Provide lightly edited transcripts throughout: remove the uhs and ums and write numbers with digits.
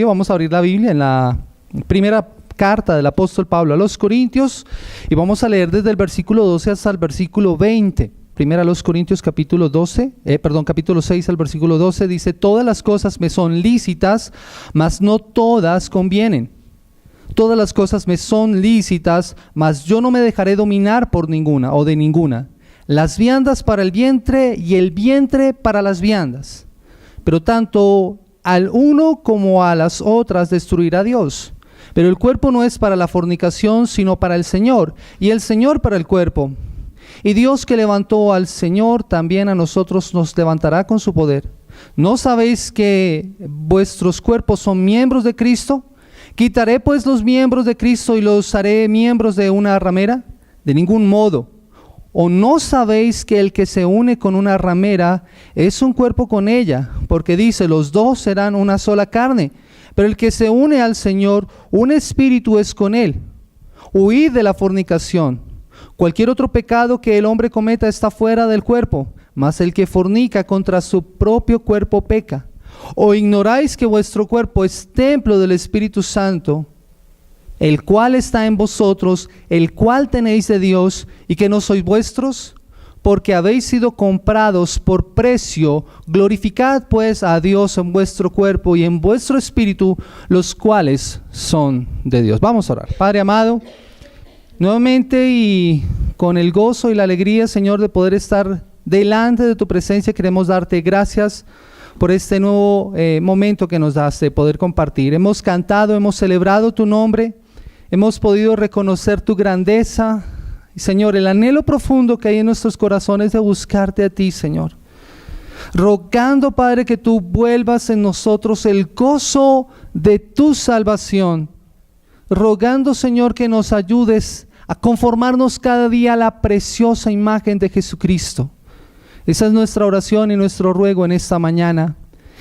Vamos a abrir la Biblia en la primera carta del apóstol Pablo a los Corintios y vamos a leer desde el versículo 12 hasta el versículo 20. Primera a los Corintios capítulo 6 al versículo 12 dice: todas las cosas me son lícitas, mas no todas convienen. Todas las cosas me son lícitas, mas yo no me dejaré dominar por ninguna o de ninguna. Las viandas para el vientre y el vientre para las viandas. Pero tanto al uno como a las otras destruirá Dios. Pero el cuerpo no es para la fornicación, sino para el Señor, y el Señor para el cuerpo. Y Dios que levantó al Señor, también a nosotros nos levantará con su poder. ¿No sabéis que vuestros cuerpos son miembros de Cristo? ¿Quitaré pues los miembros de Cristo y los haré miembros de una ramera? De ningún modo. ¿O no sabéis que el que se une con una ramera es un cuerpo con ella? Porque dice, los dos serán una sola carne. Pero el que se une al Señor, un espíritu es con él. Huid de la fornicación. Cualquier otro pecado que el hombre cometa está fuera del cuerpo, mas el que fornica contra su propio cuerpo peca. ¿O ignoráis que vuestro cuerpo es templo del Espíritu Santo, el cual está en vosotros, el cual tenéis de Dios, y que no sois vuestros? Porque habéis sido comprados por precio. Glorificad pues a Dios en vuestro cuerpo y en vuestro espíritu, los cuales son de Dios. Vamos a orar. Padre amado, nuevamente y con el gozo y la alegría, Señor, de poder estar delante de tu presencia, queremos darte gracias por este nuevo momento que nos das de poder compartir. Hemos cantado, hemos celebrado tu nombre, hemos podido reconocer tu grandeza. Y Señor, el anhelo profundo que hay en nuestros corazones de buscarte a ti, Señor. Rogando, Padre, que tú vuelvas en nosotros el gozo de tu salvación. Rogando, Señor, que nos ayudes a conformarnos cada día a la preciosa imagen de Jesucristo. Esa es nuestra oración y nuestro ruego en esta mañana.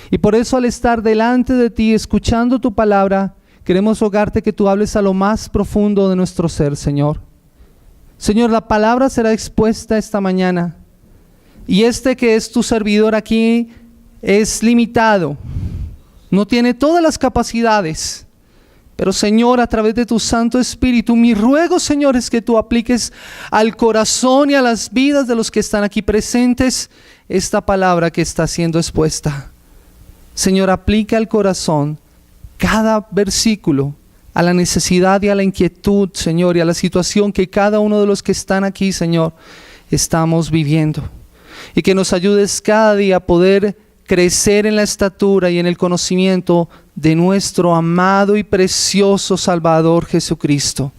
Y por eso, al estar delante de ti, escuchando tu palabra, queremos rogarte que tú hables a lo más profundo de nuestro ser, Señor. Señor, la palabra será expuesta esta mañana. Y este que es tu servidor aquí es limitado. No tiene todas las capacidades. Pero Señor, a través de tu Santo Espíritu, mi ruego, Señor, es que tú apliques al corazón y a las vidas de los que están aquí presentes esta palabra que está siendo expuesta. Señor, aplica al corazón cada versículo a la necesidad y a la inquietud, Señor, y a la situación que cada uno de los que están aquí, Señor, estamos viviendo. Y que nos ayudes cada día a poder crecer en la estatura y en el conocimiento de nuestro amado y precioso Salvador Jesucristo.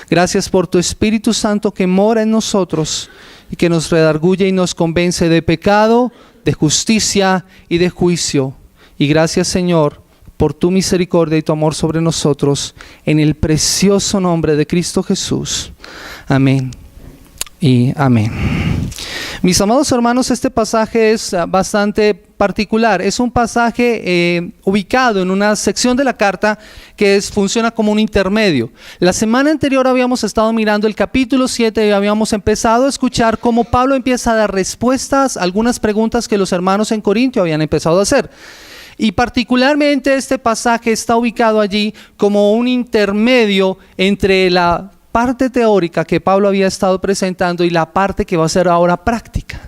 Gracias por tu Espíritu Santo que mora en nosotros y que nos redarguye y nos convence de pecado, de justicia y de juicio. Y gracias, Señor, por tu misericordia y tu amor sobre nosotros, en el precioso nombre de Cristo Jesús. Amén y amén. Mis amados hermanos, este pasaje es bastante particular. Es un pasaje ubicado en una sección de la carta que funciona como un intermedio. La semana anterior habíamos estado mirando el capítulo 7 y habíamos empezado a escuchar cómo Pablo empieza a dar respuestas a algunas preguntas que los hermanos en Corintio habían empezado a hacer. Y particularmente este pasaje está ubicado allí como un intermedio entre la parte teórica que Pablo había estado presentando y la parte que va a ser ahora práctica.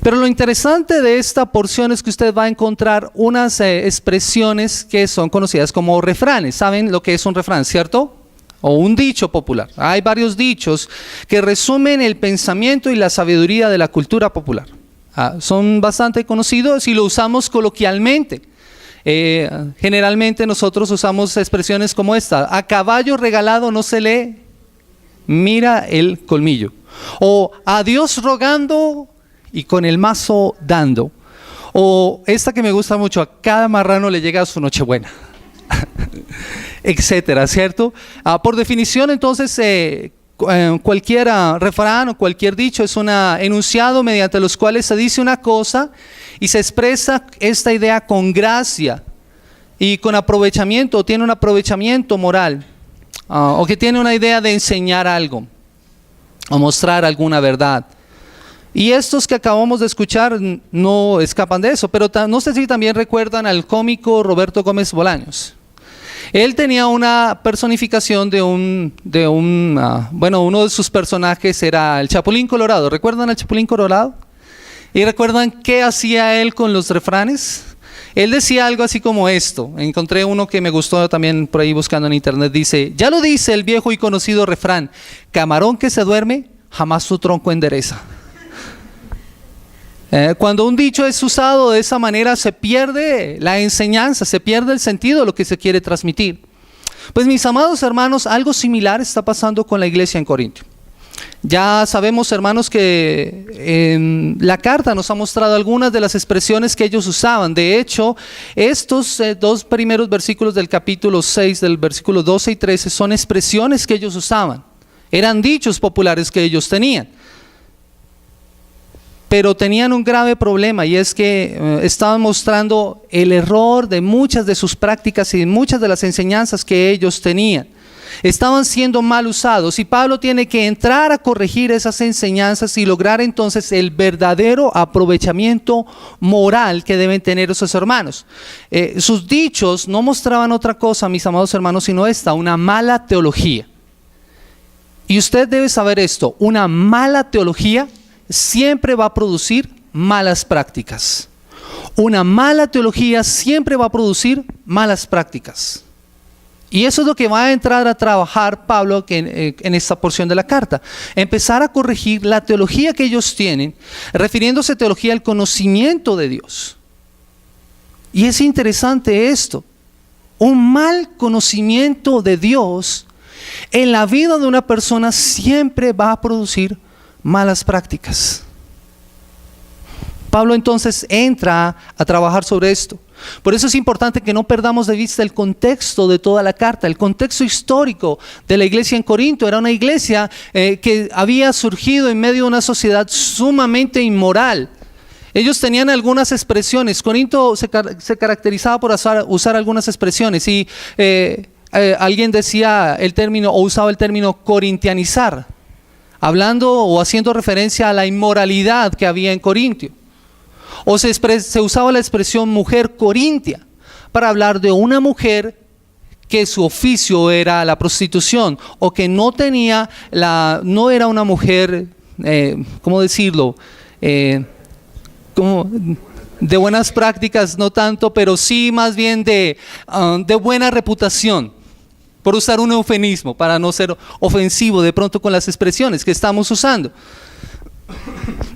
Pero lo interesante de esta porción es que usted va a encontrar unas expresiones que son conocidas como refranes. ¿Saben lo que es un refrán, cierto? O un dicho popular. Hay varios dichos que resumen el pensamiento y la sabiduría de la cultura popular. Son bastante conocidos y lo usamos coloquialmente. Generalmente nosotros usamos expresiones como esta: a caballo regalado no se le mira el colmillo, o a Dios rogando y con el mazo dando, o esta que me gusta mucho: a cada marrano le llega su nochebuena, etcétera, ¿cierto? Por definición, entonces, cualquier refrán o cualquier dicho es un enunciado mediante los cuales se dice una cosa y se expresa esta idea con gracia y con aprovechamiento, o tiene un aprovechamiento moral, o que tiene una idea de enseñar algo o mostrar alguna verdad. Y estos que acabamos de escuchar no escapan de eso, pero no sé si también recuerdan al cómico Roberto Gómez Bolaños. Él tenía una personificación uno de sus personajes era el Chapulín Colorado. ¿Recuerdan al Chapulín Colorado? ¿Y recuerdan qué hacía él con los refranes? Él decía algo así como esto. Encontré uno que me gustó también por ahí buscando en internet. Dice, ya lo dice el viejo y conocido refrán, camarón que se duerme, jamás su tronco endereza. Cuando un dicho es usado de esa manera se pierde la enseñanza, se pierde el sentido de lo que se quiere transmitir. Pues mis amados hermanos, algo similar está pasando con la iglesia en Corintio. Ya sabemos, hermanos, que la carta nos ha mostrado algunas de las expresiones que ellos usaban. De hecho, estos dos primeros versículos del capítulo 6, del versículo 12 y 13, son expresiones que ellos usaban. Eran dichos populares que ellos tenían. Pero tenían un grave problema, y es que estaban mostrando el error de muchas de sus prácticas y de muchas de las enseñanzas que ellos tenían. Estaban siendo mal usados, y Pablo tiene que entrar a corregir esas enseñanzas y lograr entonces el verdadero aprovechamiento moral que deben tener esos hermanos. Sus dichos no mostraban otra cosa, mis amados hermanos, sino una mala teología. Y usted debe saber esto: una mala teología siempre va a producir malas prácticas. Una mala teología siempre va a producir malas prácticas. Y eso es lo que va a entrar a trabajar Pablo en esta porción de la carta. Empezar a corregir la teología que ellos tienen, refiriéndose a teología al conocimiento de Dios. Y es interesante esto. Un mal conocimiento de Dios en la vida de una persona siempre va a producir malas prácticas. Pablo entonces entra a trabajar sobre esto. Por eso es importante que no perdamos de vista el contexto de toda la carta, el contexto histórico de la iglesia en Corinto. Era una iglesia que había surgido en medio de una sociedad sumamente inmoral. Ellos tenían algunas expresiones. Corinto se caracterizaba por usar algunas expresiones, y alguien decía el término, o usaba el término corintianizar, hablando o haciendo referencia a la inmoralidad que había en Corintio. O se usaba la expresión mujer corintia para hablar de una mujer que su oficio era la prostitución, o que no era una mujer, ¿cómo decirlo? Como de buenas prácticas, no tanto, pero sí más bien de buena reputación. Por usar un eufemismo, para no ser ofensivo de pronto con las expresiones que estamos usando.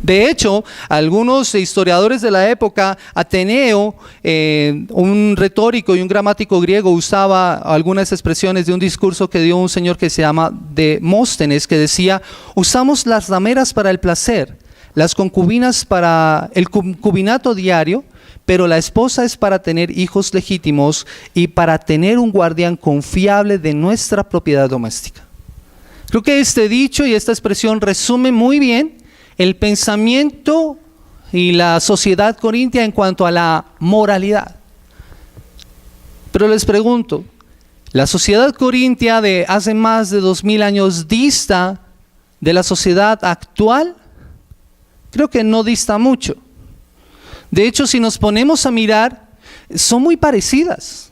De hecho, algunos historiadores de la época, Ateneo, un retórico y un gramático griego, usaba algunas expresiones de un discurso que dio un señor que se llama Demóstenes, que decía: usamos las rameras para el placer, las concubinas para el concubinato diario, pero la esposa es para tener hijos legítimos y para tener un guardián confiable de nuestra propiedad doméstica. Creo que este dicho y esta expresión resume muy bien el pensamiento y la sociedad corintia en cuanto a la moralidad. Pero les pregunto, ¿la sociedad corintia de hace más de 2000 años dista de la sociedad actual? Creo que no dista mucho. De hecho, si nos ponemos a mirar, son muy parecidas.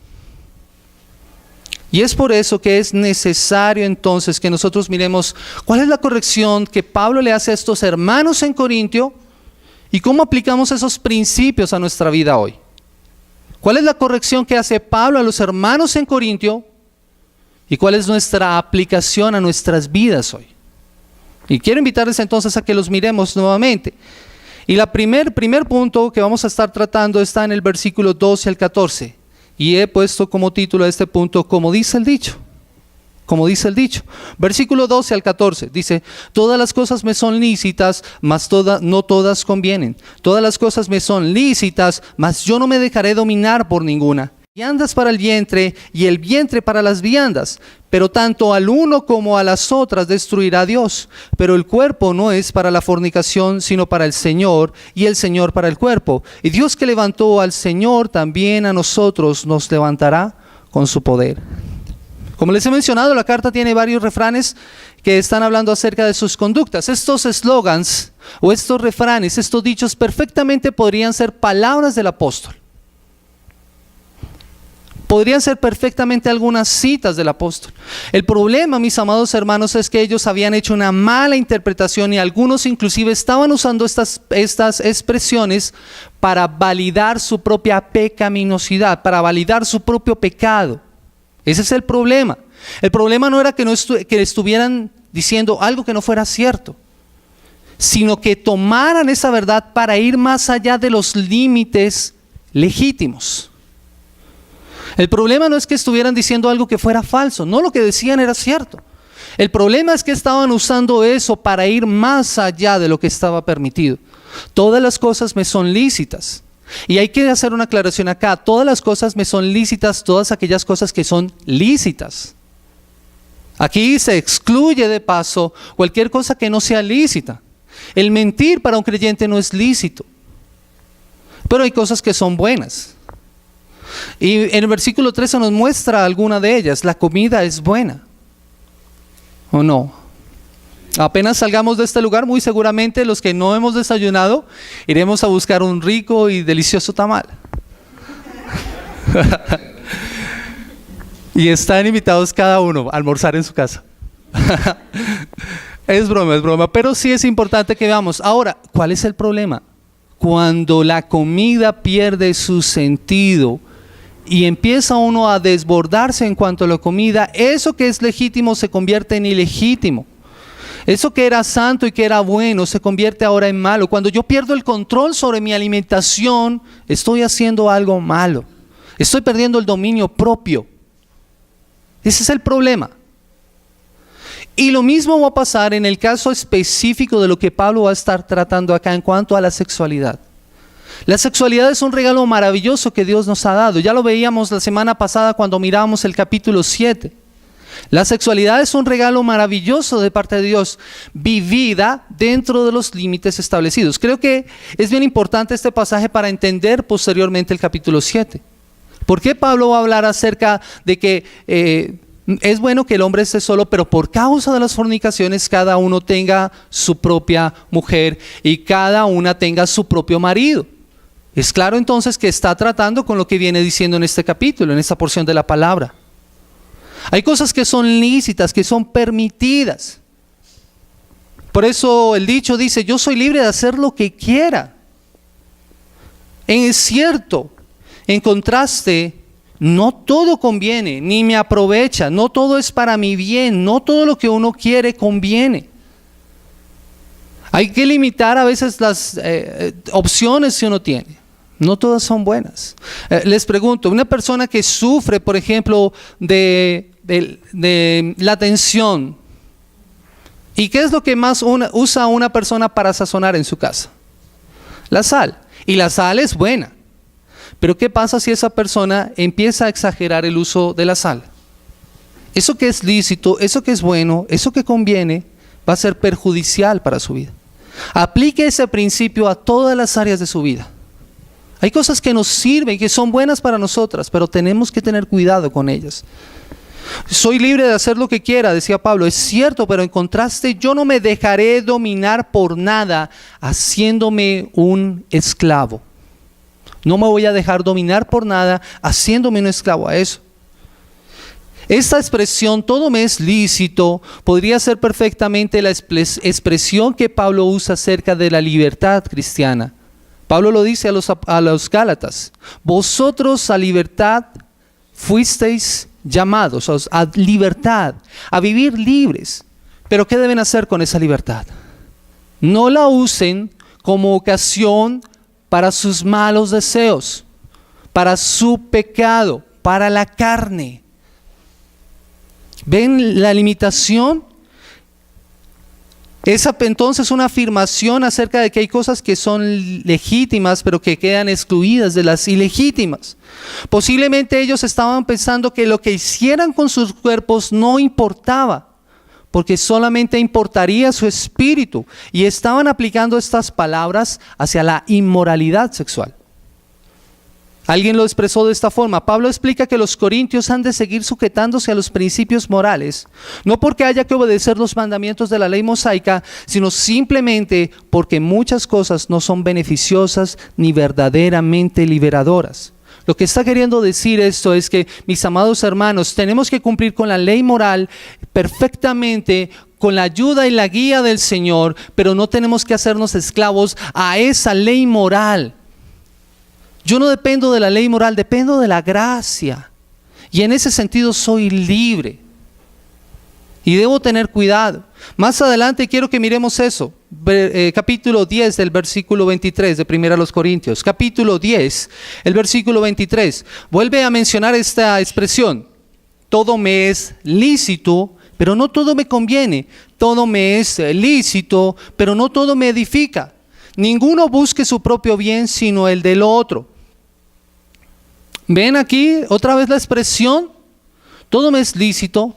Y es por eso que es necesario entonces que nosotros miremos cuál es la corrección que Pablo le hace a estos hermanos en Corintio y cómo aplicamos esos principios a nuestra vida hoy. ¿Cuál es la corrección que hace Pablo a los hermanos en Corintio y cuál es nuestra aplicación a nuestras vidas hoy? Y quiero invitarles entonces a que los miremos nuevamente. Y el primer punto que vamos a estar tratando está en el versículo 12 al 14. Y he puesto como título a este punto, como dice el dicho. Como dice el dicho. Versículo 12 al 14 dice: todas las cosas me son lícitas, mas no todas convienen. Todas las cosas me son lícitas, mas yo no me dejaré dominar por ninguna. Viandas para el vientre y el vientre para las viandas, pero tanto al uno como a las otras destruirá Dios. Pero el cuerpo no es para la fornicación, sino para el Señor, y el Señor para el cuerpo. Y Dios, que levantó al Señor, también a nosotros nos levantará con su poder. Como les he mencionado, la carta tiene varios refranes que están hablando acerca de sus conductas. Estos eslogans o estos refranes, estos dichos perfectamente podrían ser palabras del apóstol. Podrían ser perfectamente algunas citas del apóstol. El problema, mis amados hermanos, es que ellos habían hecho una mala interpretación y algunos inclusive estaban usando estas expresiones para validar su propia pecaminosidad, para validar su propio pecado. Ese es el problema. El problema no era que estuvieran diciendo algo que no fuera cierto, sino que tomaran esa verdad para ir más allá de los límites legítimos. El problema no es que estuvieran diciendo algo que fuera falso, no, lo que decían era cierto. El problema es que estaban usando eso para ir más allá de lo que estaba permitido. Todas las cosas me son lícitas. Y hay que hacer una aclaración acá. Todas las cosas me son lícitas, todas aquellas cosas que son lícitas. Aquí se excluye de paso cualquier cosa que no sea lícita. El mentir para un creyente no es lícito. Pero hay cosas que son buenas. Y en el versículo 13 nos muestra alguna de ellas. La comida es buena, ¿o no? Apenas salgamos de este lugar, muy seguramente los que no hemos desayunado, iremos a buscar un rico y delicioso tamal. Y están invitados cada uno a almorzar en su casa. Es broma, pero sí es importante que veamos. Ahora, ¿cuál es el problema? Cuando la comida pierde su sentido y empieza uno a desbordarse en cuanto a la comida, eso que es legítimo se convierte en ilegítimo. Eso que era santo y que era bueno se convierte ahora en malo. Cuando yo pierdo el control sobre mi alimentación, estoy haciendo algo malo. Estoy perdiendo el dominio propio. Ese es el problema. Y lo mismo va a pasar en el caso específico de lo que Pablo va a estar tratando acá en cuanto a la sexualidad. La sexualidad es un regalo maravilloso que Dios nos ha dado. Ya lo veíamos la semana pasada cuando mirábamos el capítulo 7. La sexualidad es un regalo maravilloso de parte de Dios, vivida dentro de los límites establecidos. Creo que es bien importante este pasaje para entender posteriormente el capítulo 7. ¿Por qué Pablo va a hablar acerca de que es bueno que el hombre esté solo, pero por causa de las fornicaciones cada uno tenga su propia mujer y cada una tenga su propio marido? Es claro entonces que está tratando con lo que viene diciendo en este capítulo, en esta porción de la palabra. Hay cosas que son lícitas, que son permitidas. Por eso el dicho dice, yo soy libre de hacer lo que quiera. Es cierto, en contraste, no todo conviene, ni me aprovecha, no todo es para mi bien, no todo lo que uno quiere conviene. Hay que limitar a veces las opciones que uno tiene. No todas son buenas. Les pregunto, una persona que sufre, por ejemplo, de la tensión, ¿y qué es lo que más usa una persona para sazonar en su casa? La sal. Y la sal es buena. Pero ¿qué pasa si esa persona empieza a exagerar el uso de la sal? Eso que es lícito, eso que es bueno, eso que conviene, va a ser perjudicial para su vida. Aplique ese principio a todas las áreas de su vida. Hay cosas que nos sirven, que son buenas para nosotras, pero tenemos que tener cuidado con ellas. Soy libre de hacer lo que quiera, decía Pablo. Es cierto, pero en contraste, yo no me dejaré dominar por nada haciéndome un esclavo. No me voy a dejar dominar por nada haciéndome un esclavo a eso. Esta expresión, todo me es lícito, podría ser perfectamente la expresión que Pablo usa acerca de la libertad cristiana. Pablo lo dice a los Gálatas: vosotros a libertad fuisteis llamados, a libertad, a vivir libres. Pero ¿qué deben hacer con esa libertad? No la usen como ocasión para sus malos deseos, para su pecado, para la carne. ¿Ven la limitación? Es entonces una afirmación acerca de que hay cosas que son legítimas, pero que quedan excluidas de las ilegítimas. Posiblemente ellos estaban pensando que lo que hicieran con sus cuerpos no importaba, porque solamente importaría su espíritu, y estaban aplicando estas palabras hacia la inmoralidad sexual. Alguien lo expresó de esta forma. Pablo explica que los corintios han de seguir sujetándose a los principios morales, no porque haya que obedecer los mandamientos de la ley mosaica, sino simplemente porque muchas cosas no son beneficiosas ni verdaderamente liberadoras. Lo que está queriendo decir esto es que, mis amados hermanos, tenemos que cumplir con la ley moral perfectamente, con la ayuda y la guía del Señor, pero no tenemos que hacernos esclavos a esa ley moral. Yo no dependo de la ley moral, dependo de la gracia. Y en ese sentido soy libre. Y debo tener cuidado. Más adelante quiero que miremos eso. Capítulo 10 del versículo 23 de 1 Corintios. Capítulo 10, el versículo 23. Vuelve a mencionar esta expresión. Todo me es lícito, pero no todo me conviene. Todo me es lícito, pero no todo me edifica. Ninguno busque su propio bien, sino el del otro. ¿Ven aquí otra vez la expresión? Todo me es lícito,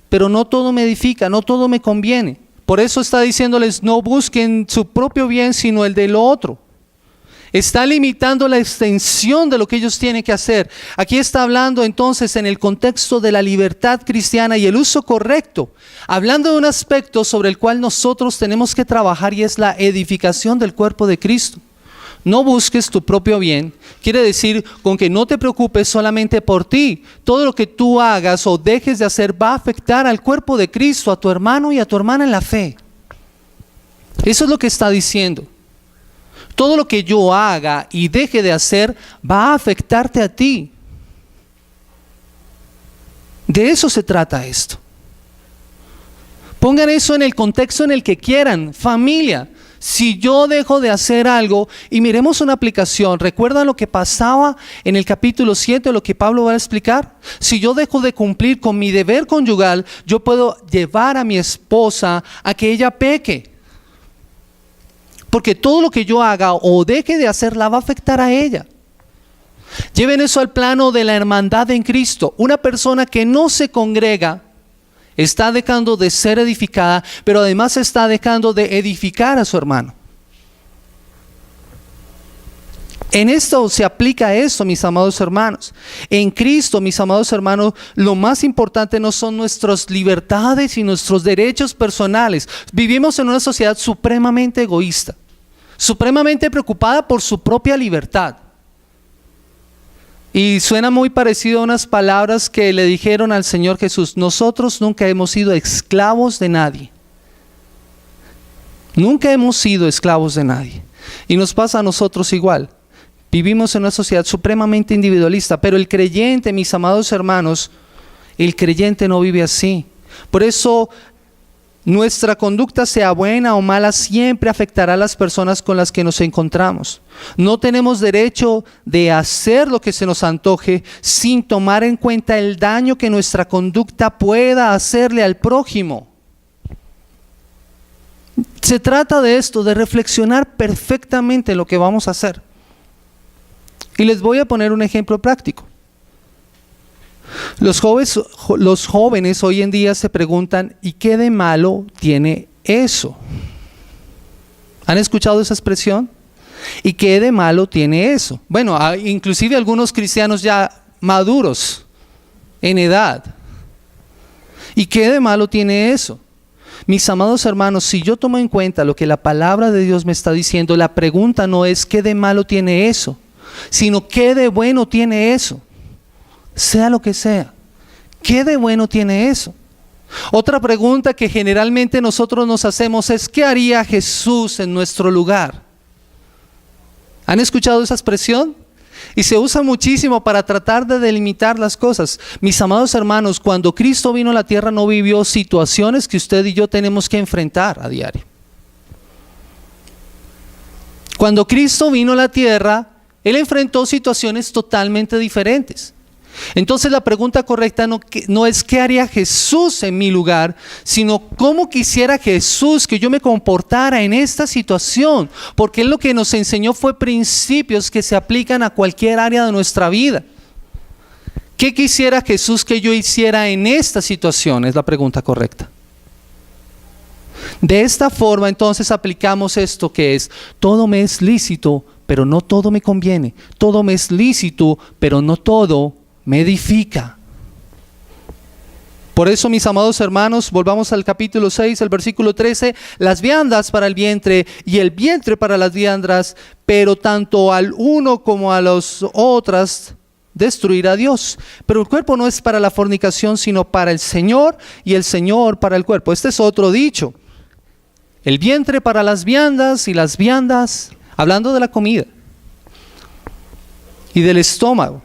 pero no todo me edifica, no todo me conviene. Por eso está diciéndoles, no busquen su propio bien, sino el del otro. Está limitando la extensión de lo que ellos tienen que hacer. Aquí está hablando entonces en el contexto de la libertad cristiana y el uso correcto, hablando de un aspecto sobre el cual nosotros tenemos que trabajar, y es la edificación del cuerpo de Cristo. No busques tu propio bien, quiere decir con que no te preocupes solamente por ti. Todo lo que tú hagas o dejes de hacer va a afectar al cuerpo de Cristo, a tu hermano y a tu hermana en la fe. Eso es lo que está diciendo. Todo lo que yo haga y deje de hacer va a afectarte a ti. De eso se trata esto. Pongan eso en el contexto en el que quieran, familia. Si yo dejo de hacer algo, y miremos una aplicación, ¿recuerdan lo que pasaba en el capítulo 7, lo que Pablo va a explicar? Si yo dejo de cumplir con mi deber conyugal, yo puedo llevar a mi esposa a que ella peque. Porque todo lo que yo haga o deje de hacer la va a afectar a ella. Lleven eso al plano de la hermandad en Cristo. Una persona que no se congrega está dejando de ser edificada, pero además está dejando de edificar a su hermano. En esto se aplica esto, mis amados hermanos. En Cristo, mis amados hermanos, lo más importante no son nuestras libertades y nuestros derechos personales. Vivimos en una sociedad supremamente egoísta, supremamente preocupada por su propia libertad. Y suena muy parecido a unas palabras que le dijeron al Señor Jesús: nosotros nunca hemos sido esclavos de nadie. Nunca hemos sido esclavos de nadie. Y nos pasa a nosotros igual. Vivimos en una sociedad supremamente individualista, pero el creyente, mis amados hermanos, el creyente no vive así. Por eso nuestra conducta, sea buena o mala, siempre afectará a las personas con las que nos encontramos. No tenemos derecho de hacer lo que se nos antoje sin tomar en cuenta el daño que nuestra conducta pueda hacerle al prójimo. Se trata de esto, de reflexionar perfectamente lo que vamos a hacer. Y les voy a poner un ejemplo práctico. Los jóvenes hoy en día se preguntan: ¿y qué de malo tiene eso? ¿Han escuchado esa expresión? ¿Y qué de malo tiene eso? Bueno, inclusive algunos cristianos ya maduros en edad. ¿Y qué de malo tiene eso? Mis amados hermanos, si yo tomo en cuenta lo que la palabra de Dios me está diciendo, la pregunta no es ¿qué de malo tiene eso?, sino ¿qué de bueno tiene eso? Sea lo que sea, ¿qué de bueno tiene eso? Otra pregunta que generalmente nosotros nos hacemos es: ¿qué haría Jesús en nuestro lugar? ¿Han escuchado esa expresión? Y se usa muchísimo para tratar de delimitar las cosas. Mis amados hermanos, cuando Cristo vino a la tierra no vivió situaciones que usted y yo tenemos que enfrentar a diario. Cuando Cristo vino a la tierra, Él enfrentó situaciones totalmente diferentes. Entonces la pregunta correcta no es ¿qué haría Jesús en mi lugar?, sino ¿cómo quisiera Jesús que yo me comportara en esta situación? Porque Él lo que nos enseñó fue principios que se aplican a cualquier área de nuestra vida. ¿Qué quisiera Jesús que yo hiciera en esta situación? Es la pregunta correcta. De esta forma entonces aplicamos esto que es: todo me es lícito, pero no todo me conviene. Todo me es lícito, pero no todo me edifica. Por eso, mis amados hermanos, volvamos al capítulo 6, el versículo 13, las viandas para el vientre y el vientre para las viandas, pero tanto al uno como a las otras destruirá Dios. Pero el cuerpo no es para la fornicación, sino para el Señor, y el Señor para el cuerpo. Este es otro dicho. El vientre para las viandas y las viandas, hablando de la comida y del estómago.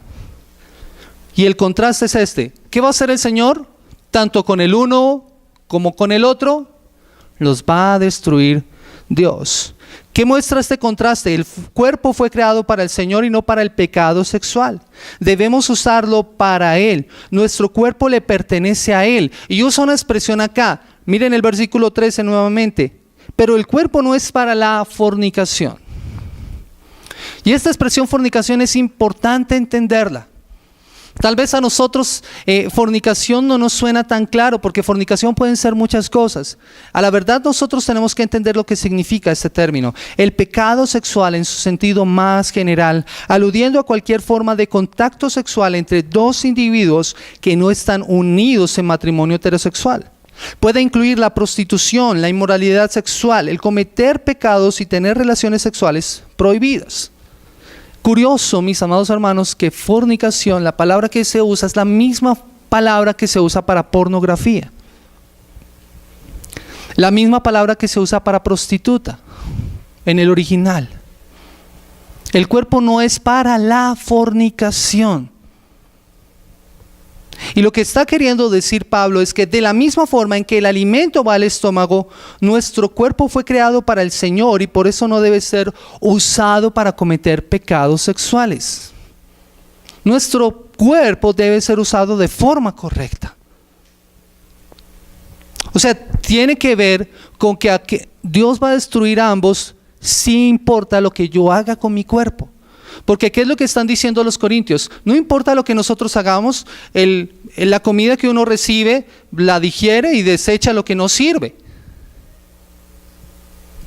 Y el contraste es este. ¿Qué va a hacer el Señor? Tanto con el uno como con el otro, los va a destruir Dios. ¿Qué muestra este contraste? El cuerpo fue creado para el Señor y no para el pecado sexual. Debemos usarlo para Él. Nuestro cuerpo le pertenece a Él. Y usa una expresión acá. Miren el versículo 13 nuevamente. Pero el cuerpo no es para la fornicación. Y esta expresión fornicación es importante entenderla. Tal vez a nosotros fornicación no nos suena tan claro, porque fornicación pueden ser muchas cosas. A la verdad nosotros tenemos que entender lo que significa este término. El pecado sexual en su sentido más general, aludiendo a cualquier forma de contacto sexual entre dos individuos que no están unidos en matrimonio heterosexual. Puede incluir la prostitución, la inmoralidad sexual, el cometer pecados y tener relaciones sexuales prohibidas. Curioso, mis amados hermanos, que fornicación, la palabra que se usa es la misma palabra que se usa para pornografía. La misma palabra que se usa para prostituta en el original. El cuerpo no es para la fornicación. Y lo que está queriendo decir Pablo es que de la misma forma en que el alimento va al estómago, nuestro cuerpo fue creado para el Señor y por eso no debe ser usado para cometer pecados sexuales. Nuestro cuerpo debe ser usado de forma correcta. O sea, tiene que ver con que Dios va a destruir a ambos si importa lo que yo haga con mi cuerpo. Porque ¿qué es lo que están diciendo los corintios? No importa lo que nosotros hagamos, la comida que uno recibe la digiere y desecha lo que no sirve.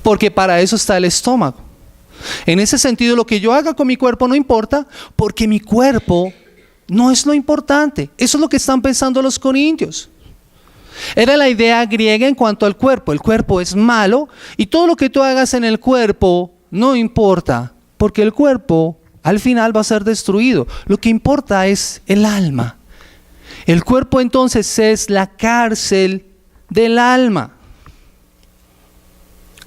Porque para eso está el estómago. En ese sentido, lo que yo haga con mi cuerpo no importa, porque mi cuerpo no es lo importante. Eso es lo que están pensando los corintios. Era la idea griega en cuanto al cuerpo. El cuerpo es malo y todo lo que tú hagas en el cuerpo no importa, porque el cuerpo al final va a ser destruido. Lo que importa es el alma. El cuerpo entonces es la cárcel del alma.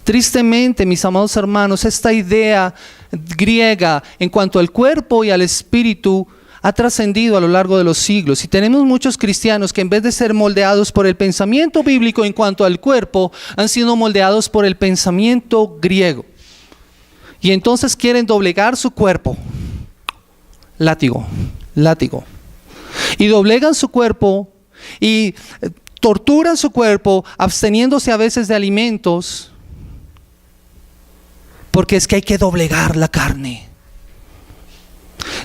Tristemente, mis amados hermanos, esta idea griega en cuanto al cuerpo y al espíritu ha trascendido a lo largo de los siglos. Y tenemos muchos cristianos que en vez de ser moldeados por el pensamiento bíblico en cuanto al cuerpo, han sido moldeados por el pensamiento griego. Y entonces quieren doblegar su cuerpo. Látigo, látigo. Y doblegan su cuerpo y torturan su cuerpo, absteniéndose a veces de alimentos, porque es que hay que doblegar la carne.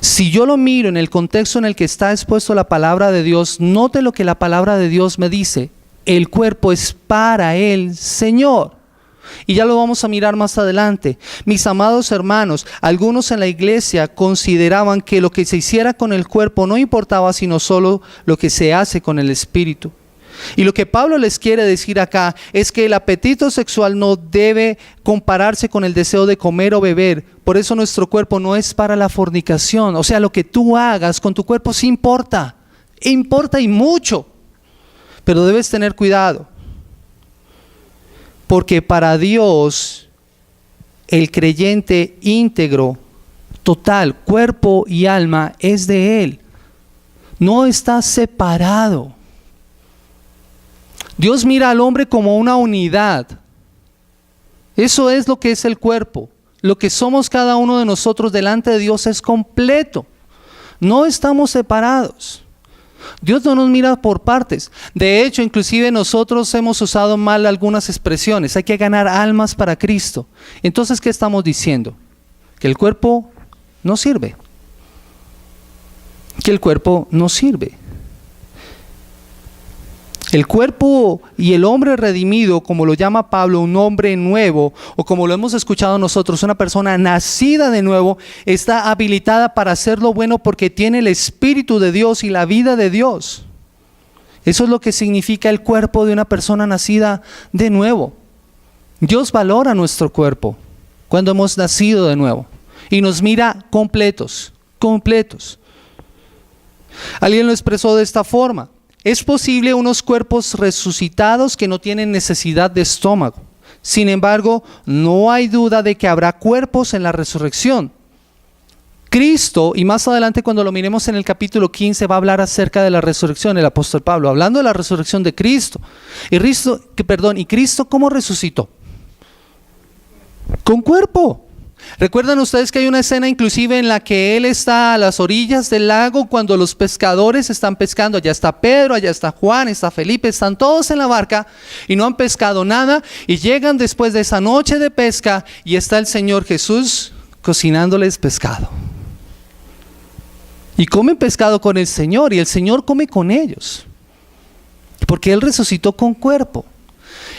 Si yo lo miro en el contexto en el que está expuesto la palabra de Dios, note lo que la palabra de Dios me dice. El cuerpo es para el Señor. Y ya lo vamos a mirar más adelante. Mis amados hermanos, algunos en la iglesia consideraban que lo que se hiciera con el cuerpo no importaba, sino solo lo que se hace con el espíritu. Y lo que Pablo les quiere decir acá es que el apetito sexual no debe compararse con el deseo de comer o beber. Por eso nuestro cuerpo no es para la fornicación. O sea, lo que tú hagas con tu cuerpo sí importa. Importa y mucho. Pero debes tener cuidado. Porque para Dios, el creyente íntegro, total, cuerpo y alma, es de Él. No está separado. Dios mira al hombre como una unidad. Eso es lo que es el cuerpo. Lo que somos cada uno de nosotros delante de Dios es completo. No estamos separados. Dios no nos mira por partes. De hecho, inclusive nosotros hemos usado mal algunas expresiones. Hay que ganar almas para Cristo. Entonces, ¿qué estamos diciendo? Que el cuerpo no sirve. Que el cuerpo no sirve. El cuerpo y el hombre redimido, como lo llama Pablo, un hombre nuevo, o como lo hemos escuchado nosotros, una persona nacida de nuevo, está habilitada para hacer lo bueno porque tiene el Espíritu de Dios y la vida de Dios. Eso es lo que significa el cuerpo de una persona nacida de nuevo. Dios valora nuestro cuerpo cuando hemos nacido de nuevo y nos mira completos. Alguien lo expresó de esta forma: es posible unos cuerpos resucitados que no tienen necesidad de estómago. Sin embargo, no hay duda de que habrá cuerpos en la resurrección. Cristo, y más adelante cuando lo miremos en el capítulo 15, va a hablar acerca de la resurrección, el apóstol Pablo, hablando de la resurrección de Cristo. ¿Y Cristo cómo resucitó? Con cuerpo. ¿Recuerdan ustedes que hay una escena inclusive en la que Él está a las orillas del lago cuando los pescadores están pescando? Allá está Pedro, allá está Juan, está Felipe, están todos en la barca y no han pescado nada, y llegan después de esa noche de pesca y está el Señor Jesús cocinándoles pescado. Y comen pescado con el Señor y el Señor come con ellos, porque Él resucitó con cuerpo.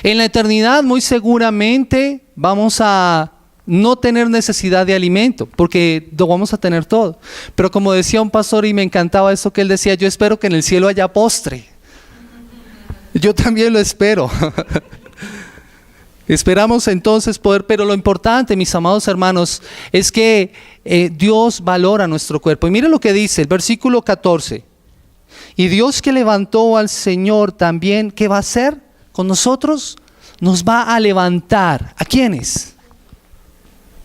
En la eternidad muy seguramente vamos a no tener necesidad de alimento, porque lo vamos a tener todo. Pero como decía un pastor, y me encantaba eso que él decía: yo espero que en el cielo haya postre. Yo también lo espero. Esperamos entonces poder, pero lo importante, mis amados hermanos, es que Dios valora nuestro cuerpo. Y miren lo que dice el versículo 14. Y Dios, que levantó al Señor también, ¿qué va a hacer con nosotros? Nos va a levantar. ¿A quiénes?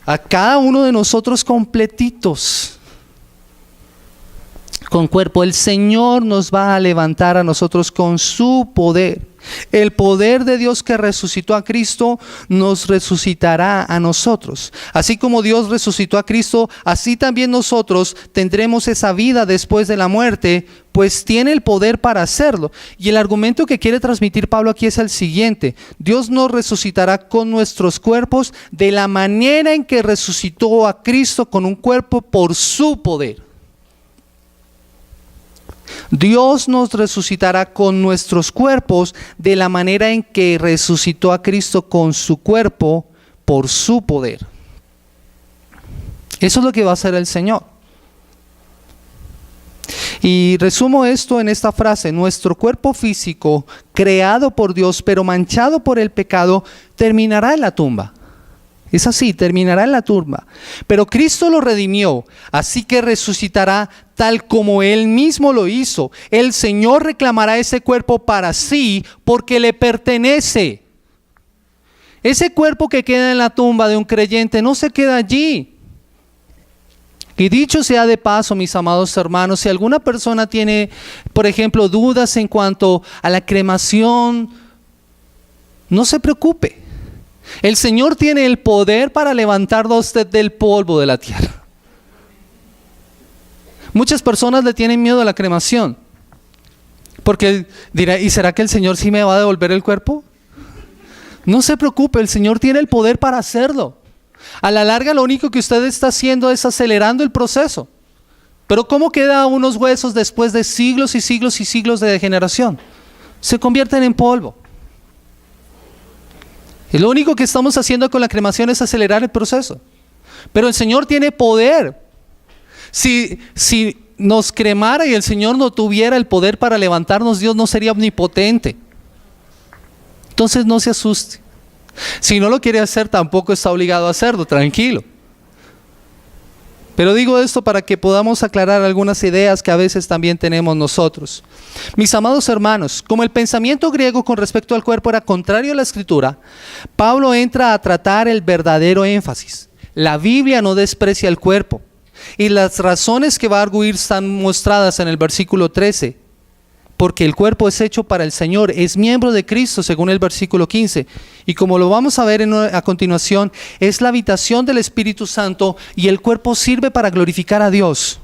A cada uno de nosotros completitos, con cuerpo. El Señor nos va a levantar a nosotros con su poder. El poder de Dios que resucitó a Cristo nos resucitará a nosotros. Así como Dios resucitó a Cristo, así también nosotros tendremos esa vida después de la muerte, pues tiene el poder para hacerlo. Y el argumento que quiere transmitir Pablo aquí es el siguiente: Dios nos resucitará con nuestros cuerpos de la manera en que resucitó a Cristo con un cuerpo por su poder. Dios nos resucitará con nuestros cuerpos de la manera en que resucitó a Cristo con su cuerpo por su poder. Eso es lo que va a hacer el Señor. Y resumo esto en esta frase: nuestro cuerpo físico, creado por Dios pero manchado por el pecado, terminará en la tumba. Es así, terminará en la tumba. Pero Cristo lo redimió, así que resucitará tal como Él mismo lo hizo. El Señor reclamará ese cuerpo para sí porque le pertenece. Ese cuerpo que queda en la tumba de un creyente no se queda allí. Y dicho sea de paso, mis amados hermanos, si alguna persona tiene, por ejemplo, dudas en cuanto a la cremación, no se preocupe. El Señor tiene el poder para levantarlo a usted del polvo de la tierra. Muchas personas le tienen miedo a la cremación, porque dirá: ¿y será que el Señor sí me va a devolver el cuerpo? No se preocupe, el Señor tiene el poder para hacerlo. A la larga lo único que usted está haciendo es acelerando el proceso. Pero ¿cómo quedan unos huesos después de siglos y siglos y siglos de degeneración? Se convierten en polvo. Y lo único que estamos haciendo con la cremación es acelerar el proceso. Pero el Señor tiene poder. Si nos cremara y el Señor no tuviera el poder para levantarnos, Dios no sería omnipotente. Entonces no se asuste. Si no lo quiere hacer, tampoco está obligado a hacerlo, tranquilo. Pero digo esto para que podamos aclarar algunas ideas que a veces también tenemos nosotros. Mis amados hermanos, como el pensamiento griego con respecto al cuerpo era contrario a la Escritura, Pablo entra a tratar el verdadero énfasis. La Biblia no desprecia el cuerpo, y las razones que va a arguir están mostradas en el versículo 13. Porque el cuerpo es hecho para el Señor, es miembro de Cristo, según el versículo 15. Y como lo vamos a ver a continuación, es la habitación del Espíritu Santo y el cuerpo sirve para glorificar a Dios.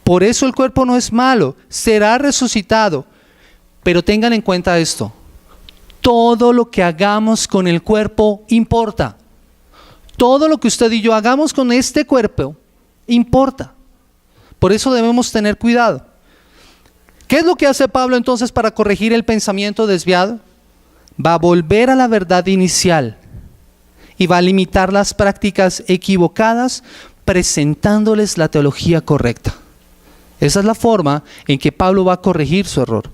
Por eso el cuerpo no es malo, será resucitado. Pero tengan en cuenta esto: todo lo que hagamos con el cuerpo importa. Todo lo que usted y yo hagamos con este cuerpo importa. Por eso debemos tener cuidado. ¿Qué es lo que hace Pablo entonces para corregir el pensamiento desviado? Va a volver a la verdad inicial y va a limitar las prácticas equivocadas presentándoles la teología correcta. Esa es la forma en que Pablo va a corregir su error.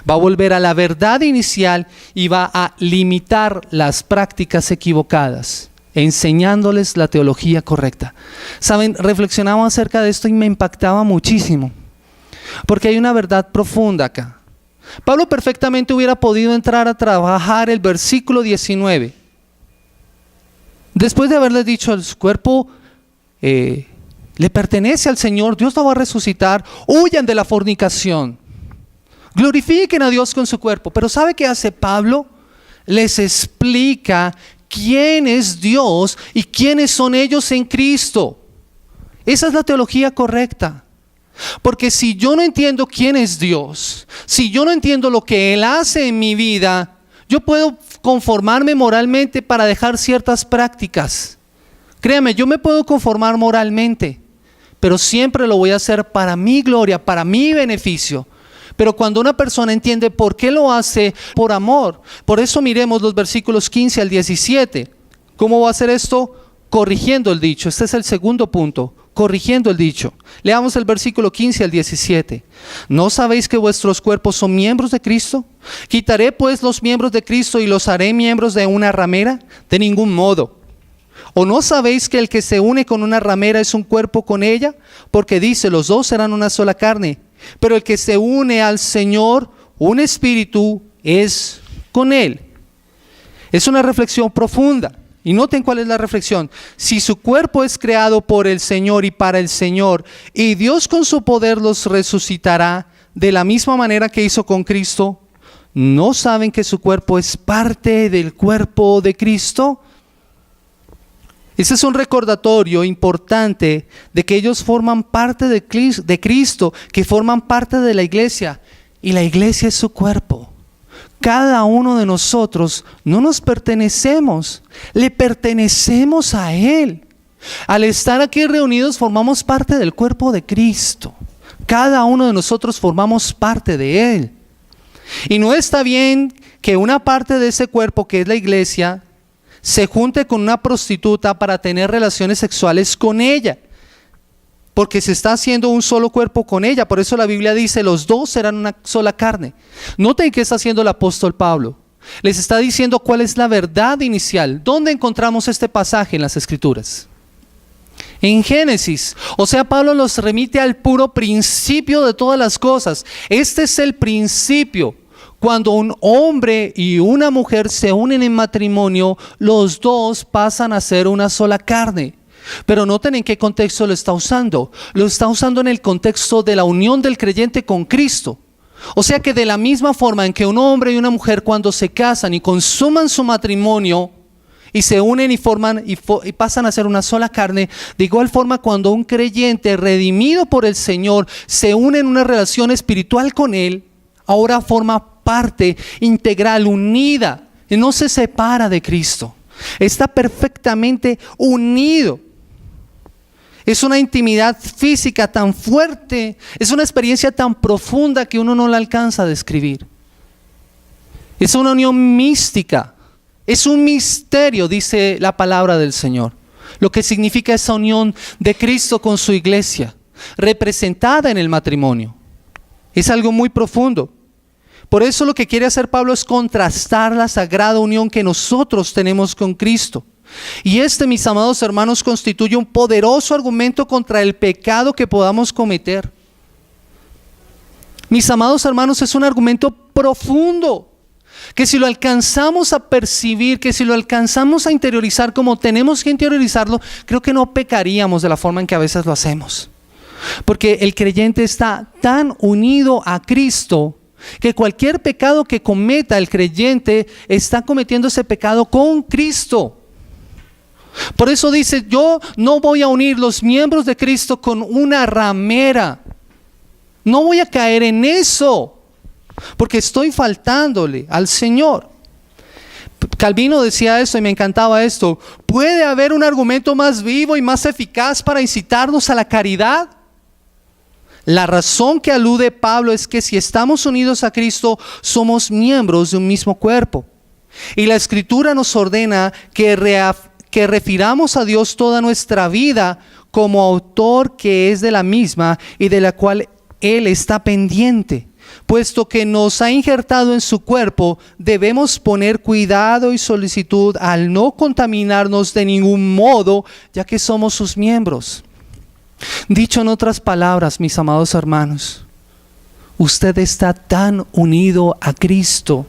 Va a volver a la verdad inicial y va a limitar las prácticas equivocadas, enseñándoles la teología correcta. Saben, reflexionaba acerca de esto y me impactaba muchísimo, porque hay una verdad profunda acá. Pablo perfectamente hubiera podido entrar a trabajar el versículo 19. Después de haberles dicho, su cuerpo le pertenece al Señor, Dios lo va a resucitar, huyan de la fornicación, glorifiquen a Dios con su cuerpo. Pero ¿sabe qué hace Pablo? Les explica quién es Dios y quiénes son ellos en Cristo. Esa es la teología correcta. Porque si yo no entiendo quién es Dios, si yo no entiendo lo que Él hace en mi vida, yo puedo conformarme moralmente para dejar ciertas prácticas. Créame, yo me puedo conformar moralmente, pero siempre lo voy a hacer para mi gloria, para mi beneficio. Pero cuando una persona entiende por qué lo hace, por amor. Por eso miremos los versículos 15 al 17. ¿Cómo va a hacer esto? Corrigiendo el dicho. Este es el segundo punto, corrigiendo el dicho. Leamos el versículo 15 al 17. ¿No sabéis que vuestros cuerpos son miembros de Cristo? ¿Quitaré pues los miembros de Cristo y los haré miembros de una ramera? De ningún modo. ¿O no sabéis que el que se une con una ramera es un cuerpo con ella? Porque dice, los dos serán una sola carne. Pero el que se une al Señor, un espíritu es con Él. Es una reflexión profunda. Y noten cuál es la reflexión. Si su cuerpo es creado por el Señor y para el Señor, y Dios con su poder los resucitará de la misma manera que hizo con Cristo, ¿no saben que su cuerpo es parte del cuerpo de Cristo? Ese es un recordatorio importante de que ellos forman parte de Cristo, que forman parte de la iglesia, y la iglesia es su cuerpo. Cada uno de nosotros no nos pertenecemos, le pertenecemos a Él. Al estar aquí reunidos formamos parte del cuerpo de Cristo. Cada uno de nosotros formamos parte de Él. Y no está bien que una parte de ese cuerpo, que es la iglesia, se junte con una prostituta para tener relaciones sexuales con ella, porque se está haciendo un solo cuerpo con ella. Por eso la Biblia dice, los dos serán una sola carne. Noten qué está haciendo el apóstol Pablo. Les está diciendo cuál es la verdad inicial. ¿Dónde encontramos este pasaje en las Escrituras? En Génesis. O sea, Pablo los remite al puro principio de todas las cosas. Este es el principio. Cuando un hombre y una mujer se unen en matrimonio, los dos pasan a ser una sola carne. Pero noten en qué contexto lo está usando. Lo está usando en el contexto de la unión del creyente con Cristo. O sea que de la misma forma en que un hombre y una mujer, cuando se casan y consuman su matrimonio y se unen y forman y pasan a ser una sola carne, de igual forma cuando un creyente redimido por el Señor se une en una relación espiritual con Él, ahora forma parte integral, unida, y no se separa de Cristo. Está perfectamente unido. Es una intimidad física tan fuerte, es una experiencia tan profunda que uno no la alcanza a describir. Es una unión mística, es un misterio, dice la palabra del Señor. Lo que significa esa unión de Cristo con su iglesia, representada en el matrimonio. Es algo muy profundo. Por eso lo que quiere hacer Pablo es contrastar la sagrada unión que nosotros tenemos con Cristo. Y mis amados hermanos, constituye un poderoso argumento contra el pecado que podamos cometer. Mis amados hermanos, es un argumento profundo, que si lo alcanzamos a percibir, que si lo alcanzamos a interiorizar como tenemos que interiorizarlo, creo que no pecaríamos de la forma en que a veces lo hacemos. Porque el creyente está tan unido a Cristo, que cualquier pecado que cometa el creyente está cometiendo ese pecado con Cristo. Por eso dice, yo no voy a unir los miembros de Cristo con una ramera. No voy a caer en eso, porque estoy faltándole al Señor. Calvino decía eso y me encantaba esto. ¿Puede haber un argumento más vivo y más eficaz para incitarnos a la caridad? La razón que alude Pablo es que si estamos unidos a Cristo, somos miembros de un mismo cuerpo. Y la Escritura nos ordena que refiramos a Dios toda nuestra vida como autor que es de la misma y de la cual Él está pendiente. Puesto que nos ha injertado en su cuerpo, debemos poner cuidado y solicitud al no contaminarnos de ningún modo, ya que somos sus miembros. Dicho en otras palabras, mis amados hermanos, usted está tan unido a Cristo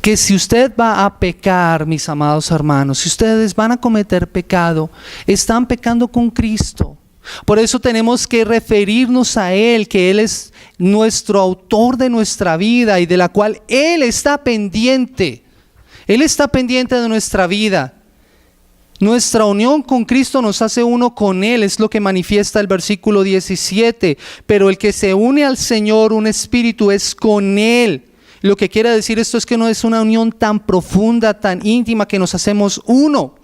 que si usted va a pecar, mis amados hermanos, si ustedes van a cometer pecado, están pecando con Cristo. Por eso tenemos que referirnos a Él, que Él es nuestro autor de nuestra vida y de la cual Él está pendiente. Él está pendiente de nuestra vida. Nuestra unión con Cristo nos hace uno con Él, es lo que manifiesta el versículo 17. Pero el que se une al Señor, un espíritu, es con Él. Lo que quiere decir esto es que no es una unión tan profunda, tan íntima, que nos hacemos uno.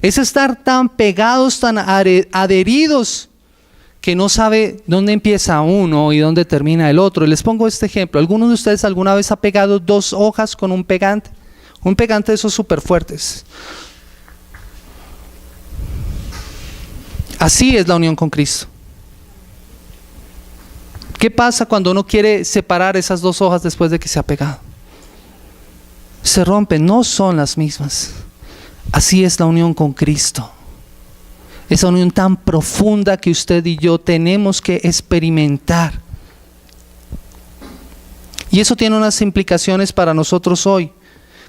Es estar tan pegados, tan adheridos, que no sabe dónde empieza uno y dónde termina el otro. Les pongo este ejemplo. ¿Alguno de ustedes alguna vez ha pegado 2 hojas con un pegante? Un pegante de esos súper fuertes. Así es la unión con Cristo. ¿Qué pasa cuando uno quiere separar esas 2 hojas después de que se ha pegado? Se rompen, no son las mismas. Así es la unión con Cristo. Esa unión tan profunda que usted y yo tenemos que experimentar. Y eso tiene unas implicaciones para nosotros hoy.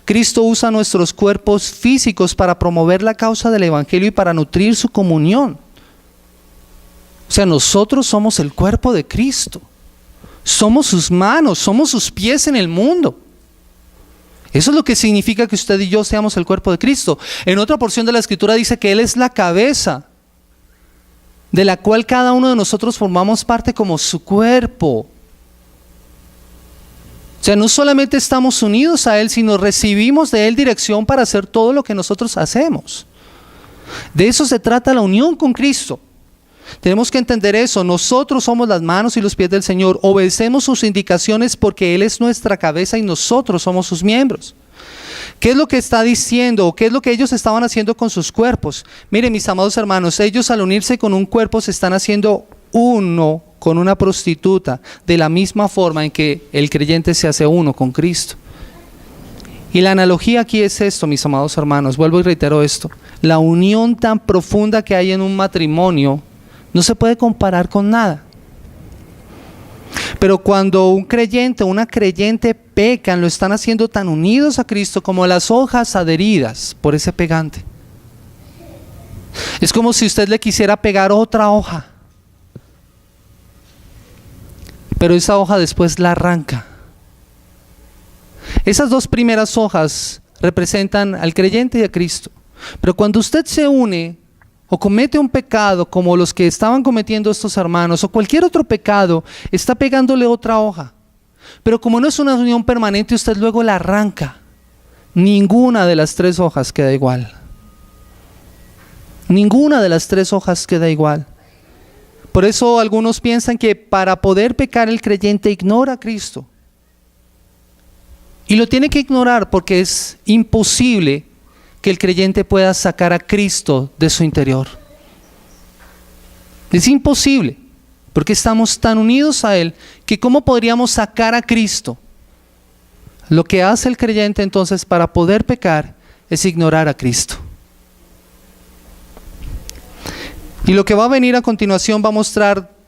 Cristo usa nuestros cuerpos físicos para promover la causa del Evangelio y para nutrir su comunión. O sea, nosotros somos el cuerpo de Cristo. Somos sus manos, somos sus pies en el mundo. Eso es lo que significa que usted y yo seamos el cuerpo de Cristo. En otra porción de la Escritura dice que Él es la cabeza, de la cual cada uno de nosotros formamos parte como su cuerpo. O sea, no solamente estamos unidos a Él, sino recibimos de Él dirección para hacer todo lo que nosotros hacemos. De eso se trata la unión con Cristo. Tenemos que entender eso. Nosotros somos las manos y los pies del Señor. Obedecemos sus indicaciones porque Él es nuestra cabeza y nosotros somos sus miembros. ¿Qué es lo que está diciendo? ¿Qué es lo que ellos estaban haciendo con sus cuerpos? Miren, mis amados hermanos, ellos al unirse con un cuerpo se están haciendo uno con una prostituta, de la misma forma en que el creyente se hace uno con Cristo. Y la analogía aquí es esto, mis amados hermanos. Vuelvo y reitero esto. La unión tan profunda que hay en un matrimonio no se puede comparar con nada. Pero cuando un creyente o una creyente pecan, lo están haciendo tan unidos a Cristo como las hojas adheridas por ese pegante. Es como si usted le quisiera pegar otra hoja, pero esa hoja después la arranca. Esas 2 primeras hojas representan al creyente y a Cristo. Pero cuando usted se une o comete un pecado como los que estaban cometiendo estos hermanos, o cualquier otro pecado, está pegándole otra hoja. Pero como no es una unión permanente, usted luego la arranca. Ninguna de las 3 hojas queda igual. Ninguna de las 3 hojas queda igual. Por eso algunos piensan que para poder pecar el creyente ignora a Cristo. Y lo tiene que ignorar porque es imposible que el creyente pueda sacar a Cristo de su interior. Es imposible, porque estamos tan unidos a Él, que ¿cómo podríamos sacar a Cristo? Lo que hace el creyente entonces para poder pecar es ignorar a Cristo. Y lo que va a venir a continuación va a mostrar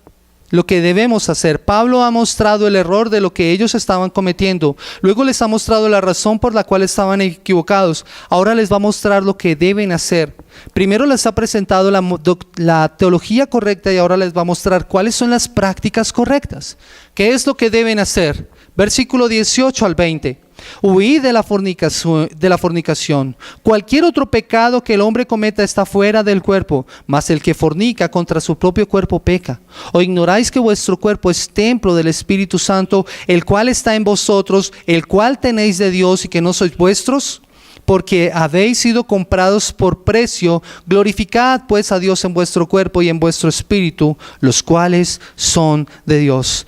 lo que debemos hacer. Pablo ha mostrado el error de lo que ellos estaban cometiendo. Luego les ha mostrado la razón por la cual estaban equivocados. Ahora les va a mostrar lo que deben hacer. Primero les ha presentado la teología correcta y ahora les va a mostrar cuáles son las prácticas correctas. ¿Qué es lo que deben hacer? Versículo 18 al 20. Huid de la fornicación. Cualquier otro pecado que el hombre cometa está fuera del cuerpo, mas el que fornica contra su propio cuerpo peca. ¿O ignoráis que vuestro cuerpo es templo del Espíritu Santo, el cual está en vosotros, el cual tenéis de Dios y que no sois vuestros? porque habéis sido comprados por precio. Glorificad pues a Dios en vuestro cuerpo y en vuestro espíritu, los cuales son de Dios.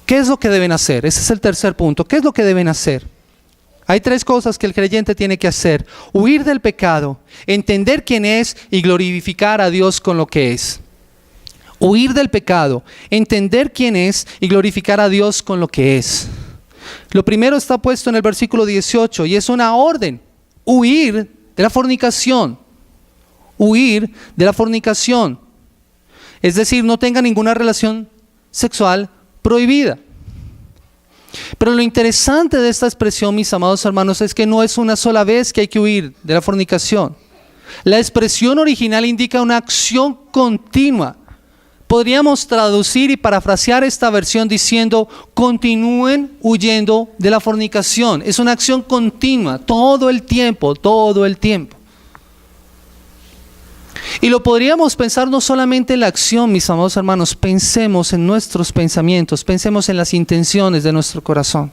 ¿Qué es lo que deben hacer? Ese es el tercer punto. ¿Qué es lo que deben hacer? Hay tres cosas que el creyente tiene que hacer: huir del pecado, entender quién es y glorificar a Dios con lo que es. Huir del pecado, entender quién es y glorificar a Dios con lo que es. Lo primero está puesto en el versículo 18 y es una orden: huir de la fornicación. Huir de la fornicación. Es decir, no tenga ninguna relación sexual prohibida. Pero lo interesante de esta expresión, mis amados hermanos, es que no es una sola vez que hay que huir de la fornicación. La expresión original indica una acción continua. Podríamos traducir y parafrasear esta versión diciendo: continúen huyendo de la fornicación. Es una acción continua, todo el tiempo, todo el tiempo. Y lo podríamos pensar no solamente en la acción, mis amados hermanos, pensemos en nuestros pensamientos, pensemos en las intenciones de nuestro corazón.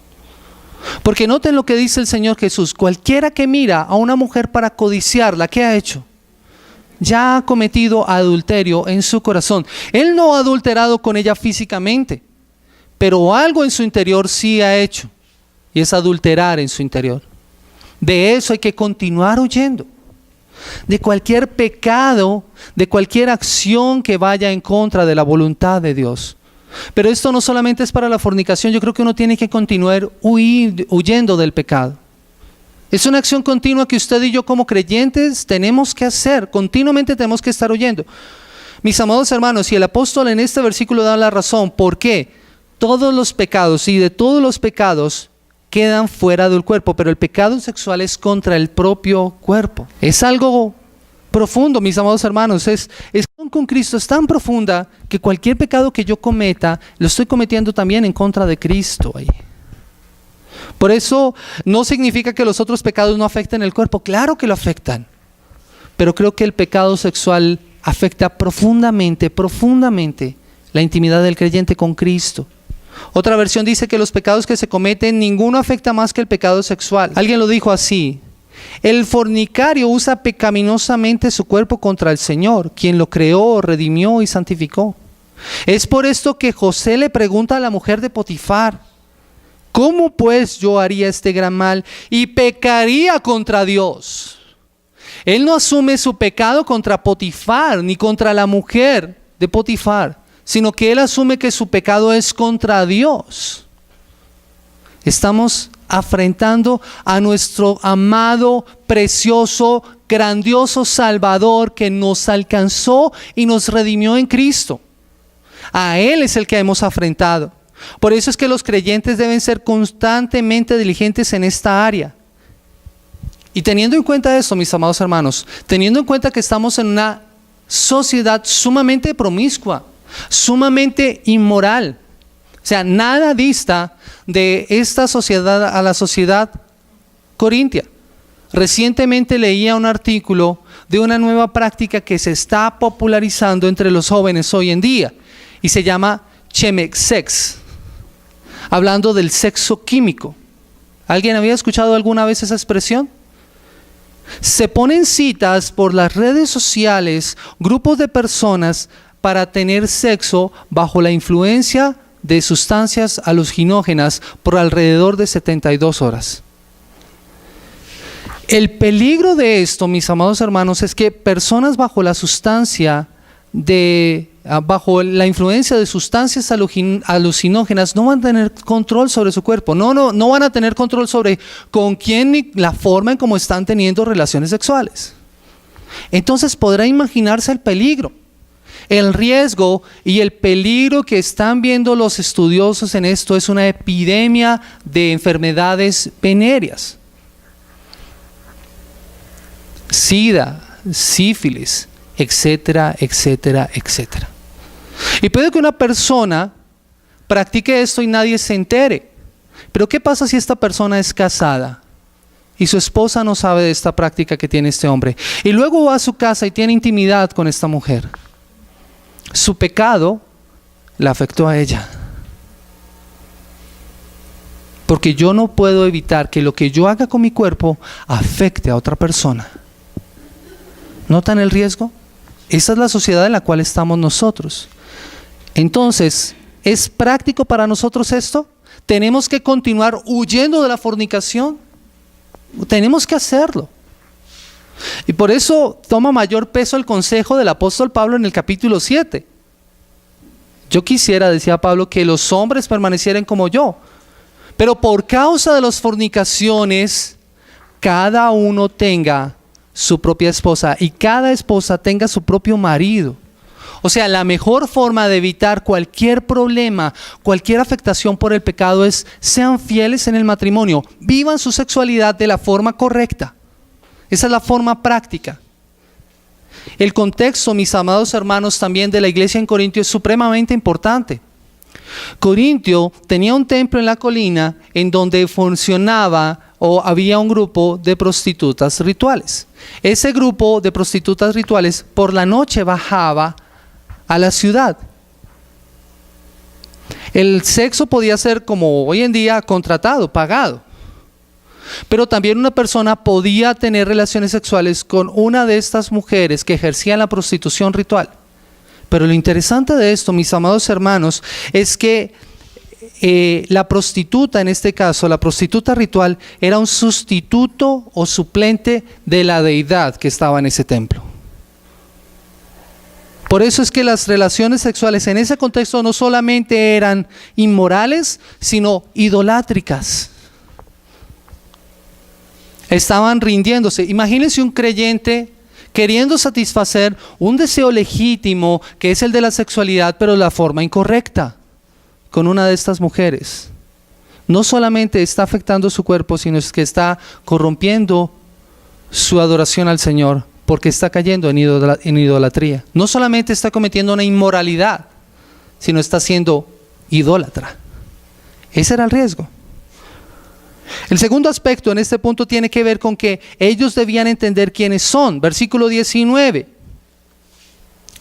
Porque noten lo que dice el Señor Jesús: cualquiera que mira a una mujer para codiciarla, ¿qué ha hecho? Ya ha cometido adulterio en su corazón. Él no ha adulterado con ella físicamente, pero algo en su interior sí ha hecho, y es adulterar en su interior. De eso hay que continuar huyendo. De cualquier pecado, de cualquier acción que vaya en contra de la voluntad de Dios. Pero esto no solamente es para la fornicación. Yo creo que uno tiene que continuar huyendo del pecado. Es una acción continua que usted y yo como creyentes tenemos que hacer. Continuamente tenemos que estar huyendo. Mis amados hermanos, y el apóstol en este versículo da la razón. ¿Por qué? Todos los pecados, y de todos los pecados, quedan fuera del cuerpo, pero el pecado sexual es contra el propio cuerpo. Es algo profundo, mis amados hermanos. Es con Cristo, es tan profunda que cualquier pecado que yo cometa, lo estoy cometiendo también en contra de Cristo ahí. Por eso no significa que los otros pecados no afecten el cuerpo. Claro que lo afectan, pero creo que el pecado sexual afecta profundamente la intimidad del creyente con Cristo. Otra versión dice que los pecados que se cometen, ninguno afecta más que el pecado sexual. Alguien lo dijo así: el fornicario usa pecaminosamente su cuerpo contra el Señor, quien lo creó, redimió y santificó. Es por esto que José le pregunta a la mujer de Potifar: ¿cómo pues yo haría este gran mal y pecaría contra Dios? Él no asume su pecado contra Potifar ni contra la mujer de Potifar, sino que él asume que su pecado es contra Dios. Estamos afrentando a nuestro amado, precioso, grandioso Salvador que nos alcanzó y nos redimió en Cristo. A Él es el que hemos afrentado. Por eso es que los creyentes deben ser constantemente diligentes en esta área. Y teniendo en cuenta esto, mis amados hermanos, teniendo en cuenta que estamos en una sociedad sumamente promiscua, sumamente inmoral, o sea, nada dista de esta sociedad a la sociedad corintia. Recientemente leía un artículo de una nueva práctica que se está popularizando entre los jóvenes hoy en día y se llama chemsex, hablando del sexo químico. ¿Alguien había escuchado alguna vez esa expresión? Se ponen citas por las redes sociales, grupos de personas, para tener sexo bajo la influencia de sustancias alucinógenas por alrededor de 72 horas. El peligro de esto, mis amados hermanos, es que personas bajo la bajo la influencia de sustancias alucinógenas no van a tener control sobre su cuerpo, no van a tener control sobre con quién ni la forma en cómo están teniendo relaciones sexuales. Entonces podrá imaginarse el peligro, el riesgo y el peligro que están viendo los estudiosos en esto. Es una epidemia de enfermedades venéreas. SIDA, sífilis, etcétera, etcétera, etcétera. Y puede que una persona practique esto y nadie se entere. Pero ¿qué pasa si esta persona es casada y su esposa no sabe de esta práctica que tiene este hombre? Y luego va a su casa y tiene intimidad con esta mujer. Su pecado la afectó a ella. Porque yo no puedo evitar que lo que yo haga con mi cuerpo afecte a otra persona. ¿Notan el riesgo? Esa es la sociedad en la cual estamos nosotros. Entonces, ¿es práctico para nosotros esto? ¿Tenemos que continuar huyendo de la fornicación? Tenemos que hacerlo. Y por eso toma mayor peso el consejo del apóstol Pablo en el capítulo 7. Yo quisiera, decía Pablo, que los hombres permanecieran como yo. Pero por causa de las fornicaciones, cada uno tenga su propia esposa y cada esposa tenga su propio marido. O sea, la mejor forma de evitar cualquier problema, cualquier afectación por el pecado es: sean fieles en el matrimonio, vivan su sexualidad de la forma correcta. Esa es la forma práctica. El contexto, mis amados hermanos, también de la iglesia en Corintio es supremamente importante. Corintio tenía un templo en la colina en donde funcionaba o había un grupo de prostitutas rituales. Ese grupo de prostitutas rituales por la noche bajaba a la ciudad. El sexo podía ser, como hoy en día, contratado, pagado. Pero también una persona podía tener relaciones sexuales con una de estas mujeres que ejercían la prostitución ritual. Pero lo interesante de esto, mis amados hermanos, es que la prostituta, en este caso, la prostituta ritual, era un sustituto o suplente de la deidad que estaba en ese templo. Por eso es que las relaciones sexuales en ese contexto no solamente eran inmorales, sino idolátricas. Estaban rindiéndose. Imagínense un creyente queriendo satisfacer un deseo legítimo que es el de la sexualidad, pero de la forma incorrecta, con una de estas mujeres. No solamente está afectando su cuerpo, sino es que está corrompiendo su adoración al Señor, porque está cayendo en idolatría. No solamente está cometiendo una inmoralidad, sino está siendo idólatra. Ese era el riesgo. El segundo aspecto en este punto tiene que ver con que ellos debían entender quiénes son. Versículo 19.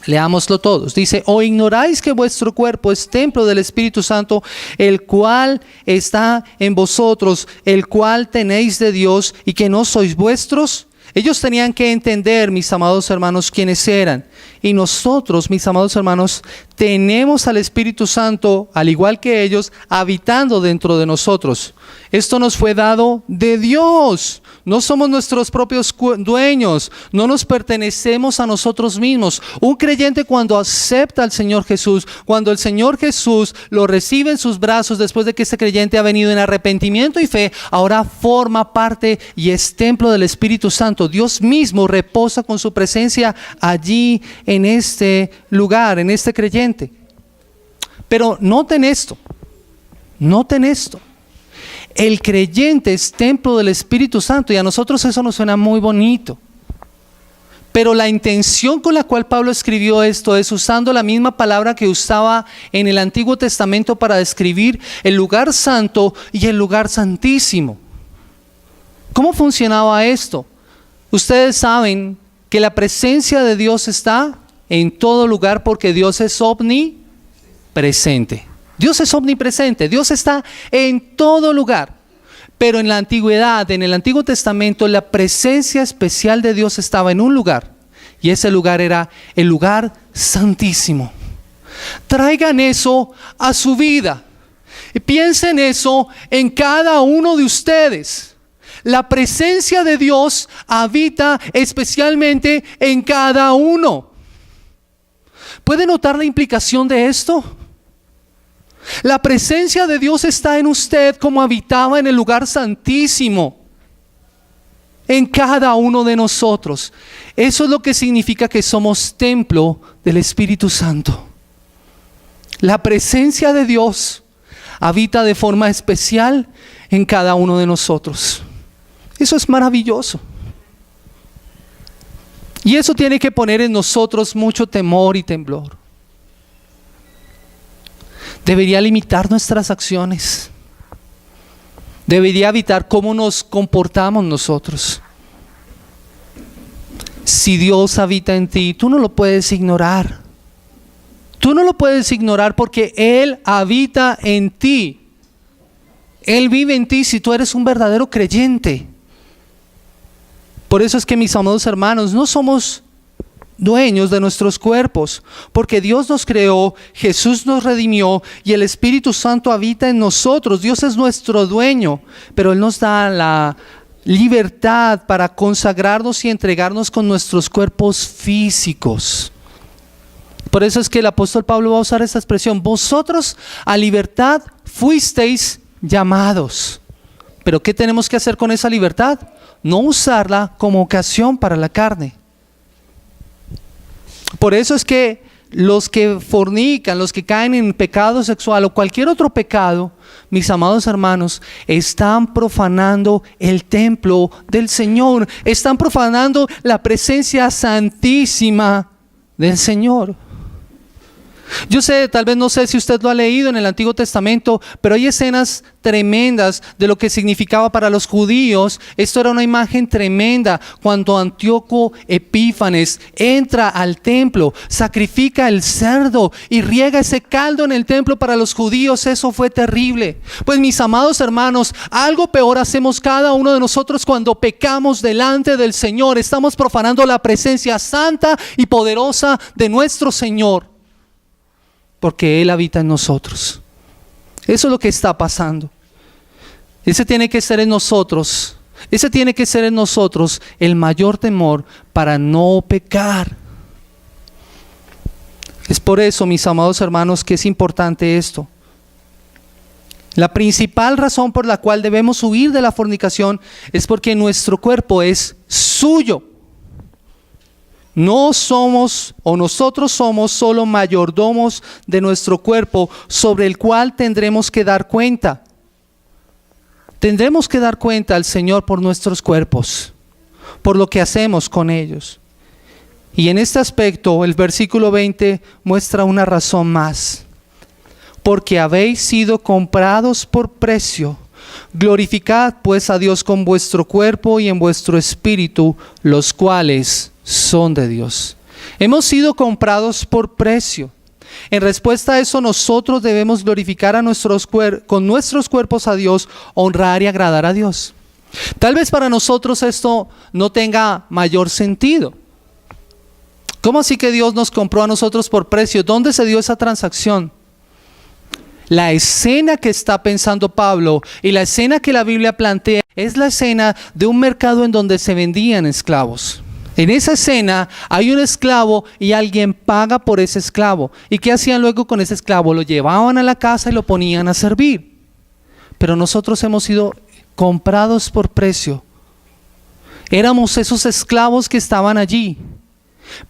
Leámoslo todos. Dice: ¿o ignoráis que vuestro cuerpo es templo del Espíritu Santo, el cual está en vosotros, el cual tenéis de Dios, y que no sois vuestros? Ellos tenían que entender, mis amados hermanos, quiénes eran. Y nosotros, mis amados hermanos, tenemos al Espíritu Santo, al igual que ellos, habitando dentro de nosotros. Esto nos fue dado de Dios. No somos nuestros propios dueños. No nos pertenecemos a nosotros mismos. Un creyente, cuando acepta al Señor Jesús, cuando el Señor Jesús lo recibe en sus brazos después de que este creyente ha venido en arrepentimiento y fe, ahora forma parte y es templo del Espíritu Santo. Dios mismo reposa con su presencia allí en este lugar, en este creyente. Pero noten esto. El creyente es templo del Espíritu Santo, y a nosotros eso nos suena muy bonito. Pero la intención con la cual Pablo escribió esto es usando la misma palabra que usaba en el Antiguo Testamento para describir el lugar santo y el lugar santísimo. ¿Cómo funcionaba esto? Ustedes saben que la presencia de Dios está en todo lugar porque Dios es omnipresente. Dios es omnipresente, Dios está en todo lugar. Pero en la antigüedad, en el Antiguo Testamento, la presencia especial de Dios estaba en un lugar. Y ese lugar era el lugar santísimo. Traigan eso a su vida. Y piensen eso en cada uno de ustedes. La presencia de Dios habita especialmente en cada uno. ¿Puede notar la implicación de esto? La presencia de Dios está en usted como habitaba en el lugar santísimo, en cada uno de nosotros. Eso es lo que significa que somos templo del Espíritu Santo. La presencia de Dios habita de forma especial en cada uno de nosotros. Eso es maravilloso. Y eso tiene que poner en nosotros mucho temor y temblor. Debería limitar nuestras acciones. Debería evitar cómo nos comportamos nosotros. Si Dios habita en ti, tú no lo puedes ignorar. Tú no lo puedes ignorar porque Él habita en ti. Él vive en ti si tú eres un verdadero creyente. Por eso es que, mis amados hermanos, no somos dueños de nuestros cuerpos, porque Dios nos creó, Jesús nos redimió y el Espíritu Santo habita en nosotros. Dios es nuestro dueño, pero Él nos da la libertad para consagrarnos y entregarnos con nuestros cuerpos físicos. Por eso es que el apóstol Pablo va a usar esta expresión: vosotros a libertad fuisteis llamados. Pero ¿qué tenemos que hacer con esa libertad? No usarla como ocasión para la carne. Por eso es que los que fornican, los que caen en pecado sexual o cualquier otro pecado, mis amados hermanos, están profanando el templo del Señor, están profanando la presencia santísima del Señor. Yo sé, tal vez no sé si usted lo ha leído en el Antiguo Testamento, pero hay escenas tremendas de lo que significaba para los judíos. Esto era una imagen tremenda cuando Antíoco Epífanes entra al templo, sacrifica el cerdo y riega ese caldo en el templo para los judíos. Eso fue terrible. Pues, mis amados hermanos, algo peor hacemos cada uno de nosotros cuando pecamos delante del Señor. Estamos profanando la presencia santa y poderosa de nuestro Señor, porque Él habita en nosotros. Eso es lo que está pasando. Ese tiene que ser en nosotros el mayor temor para no pecar. Es por eso, mis amados hermanos, que es importante esto. La principal razón por la cual debemos huir de la fornicación es porque nuestro cuerpo es suyo. No somos, o nosotros somos solo mayordomos de nuestro cuerpo, sobre el cual tendremos que dar cuenta. Tendremos que dar cuenta al Señor por nuestros cuerpos, por lo que hacemos con ellos. Y en este aspecto, el versículo 20 muestra una razón más. Porque habéis sido comprados por precio. Glorificad pues a Dios con vuestro cuerpo y en vuestro espíritu, los cuales son de Dios. Hemos sido comprados por precio. En respuesta a eso, nosotros debemos glorificar con nuestros cuerpos a Dios, honrar y agradar a Dios. Tal vez para nosotros esto no tenga mayor sentido. ¿Cómo así que Dios nos compró a nosotros por precio? ¿Dónde se dio esa transacción? La escena que está pensando Pablo y la escena que la Biblia plantea es la escena de un mercado en donde se vendían esclavos. En esa escena hay un esclavo y alguien paga por ese esclavo. ¿Y qué hacían luego con ese esclavo? Lo llevaban a la casa y lo ponían a servir. Pero nosotros hemos sido comprados por precio. Éramos esos esclavos que estaban allí.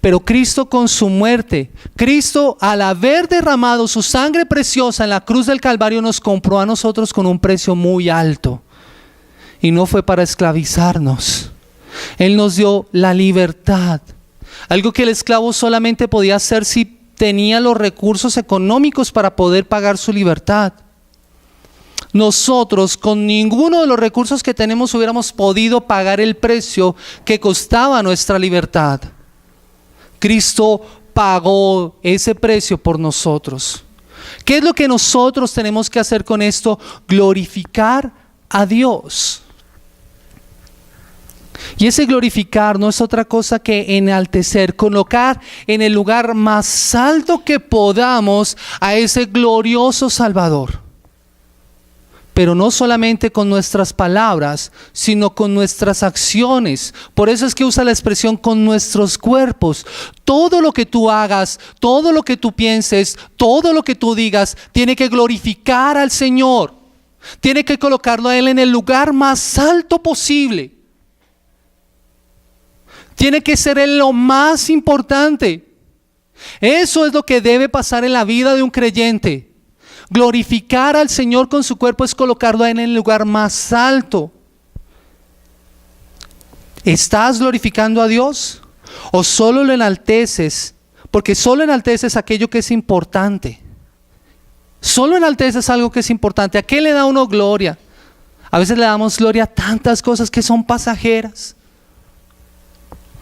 Pero Cristo, con su muerte, Cristo, al haber derramado su sangre preciosa en la cruz del Calvario, nos compró a nosotros con un precio muy alto. Y no fue para esclavizarnos. Él nos dio la libertad, algo que el esclavo solamente podía hacer si tenía los recursos económicos para poder pagar su libertad. Nosotros, con ninguno de los recursos que tenemos, hubiéramos podido pagar el precio que costaba nuestra libertad. Cristo pagó ese precio por nosotros. ¿Qué es lo que nosotros tenemos que hacer con esto? Glorificar a Dios. Y ese glorificar no es otra cosa que enaltecer, colocar en el lugar más alto que podamos a ese glorioso Salvador. Pero no solamente con nuestras palabras, sino con nuestras acciones. Por eso es que usa la expresión con nuestros cuerpos. Todo lo que tú hagas, todo lo que tú pienses, todo lo que tú digas, tiene que glorificar al Señor. Tiene que colocarlo a Él en el lugar más alto posible. Tiene que ser Él lo más importante. Eso es lo que debe pasar en la vida de un creyente. Glorificar al Señor con su cuerpo es colocarlo en el lugar más alto. ¿Estás glorificando a Dios? ¿O solo lo enalteces? Porque solo enalteces aquello que es importante. Solo enalteces algo que es importante. ¿A qué le da uno gloria? A veces le damos gloria a tantas cosas que son pasajeras.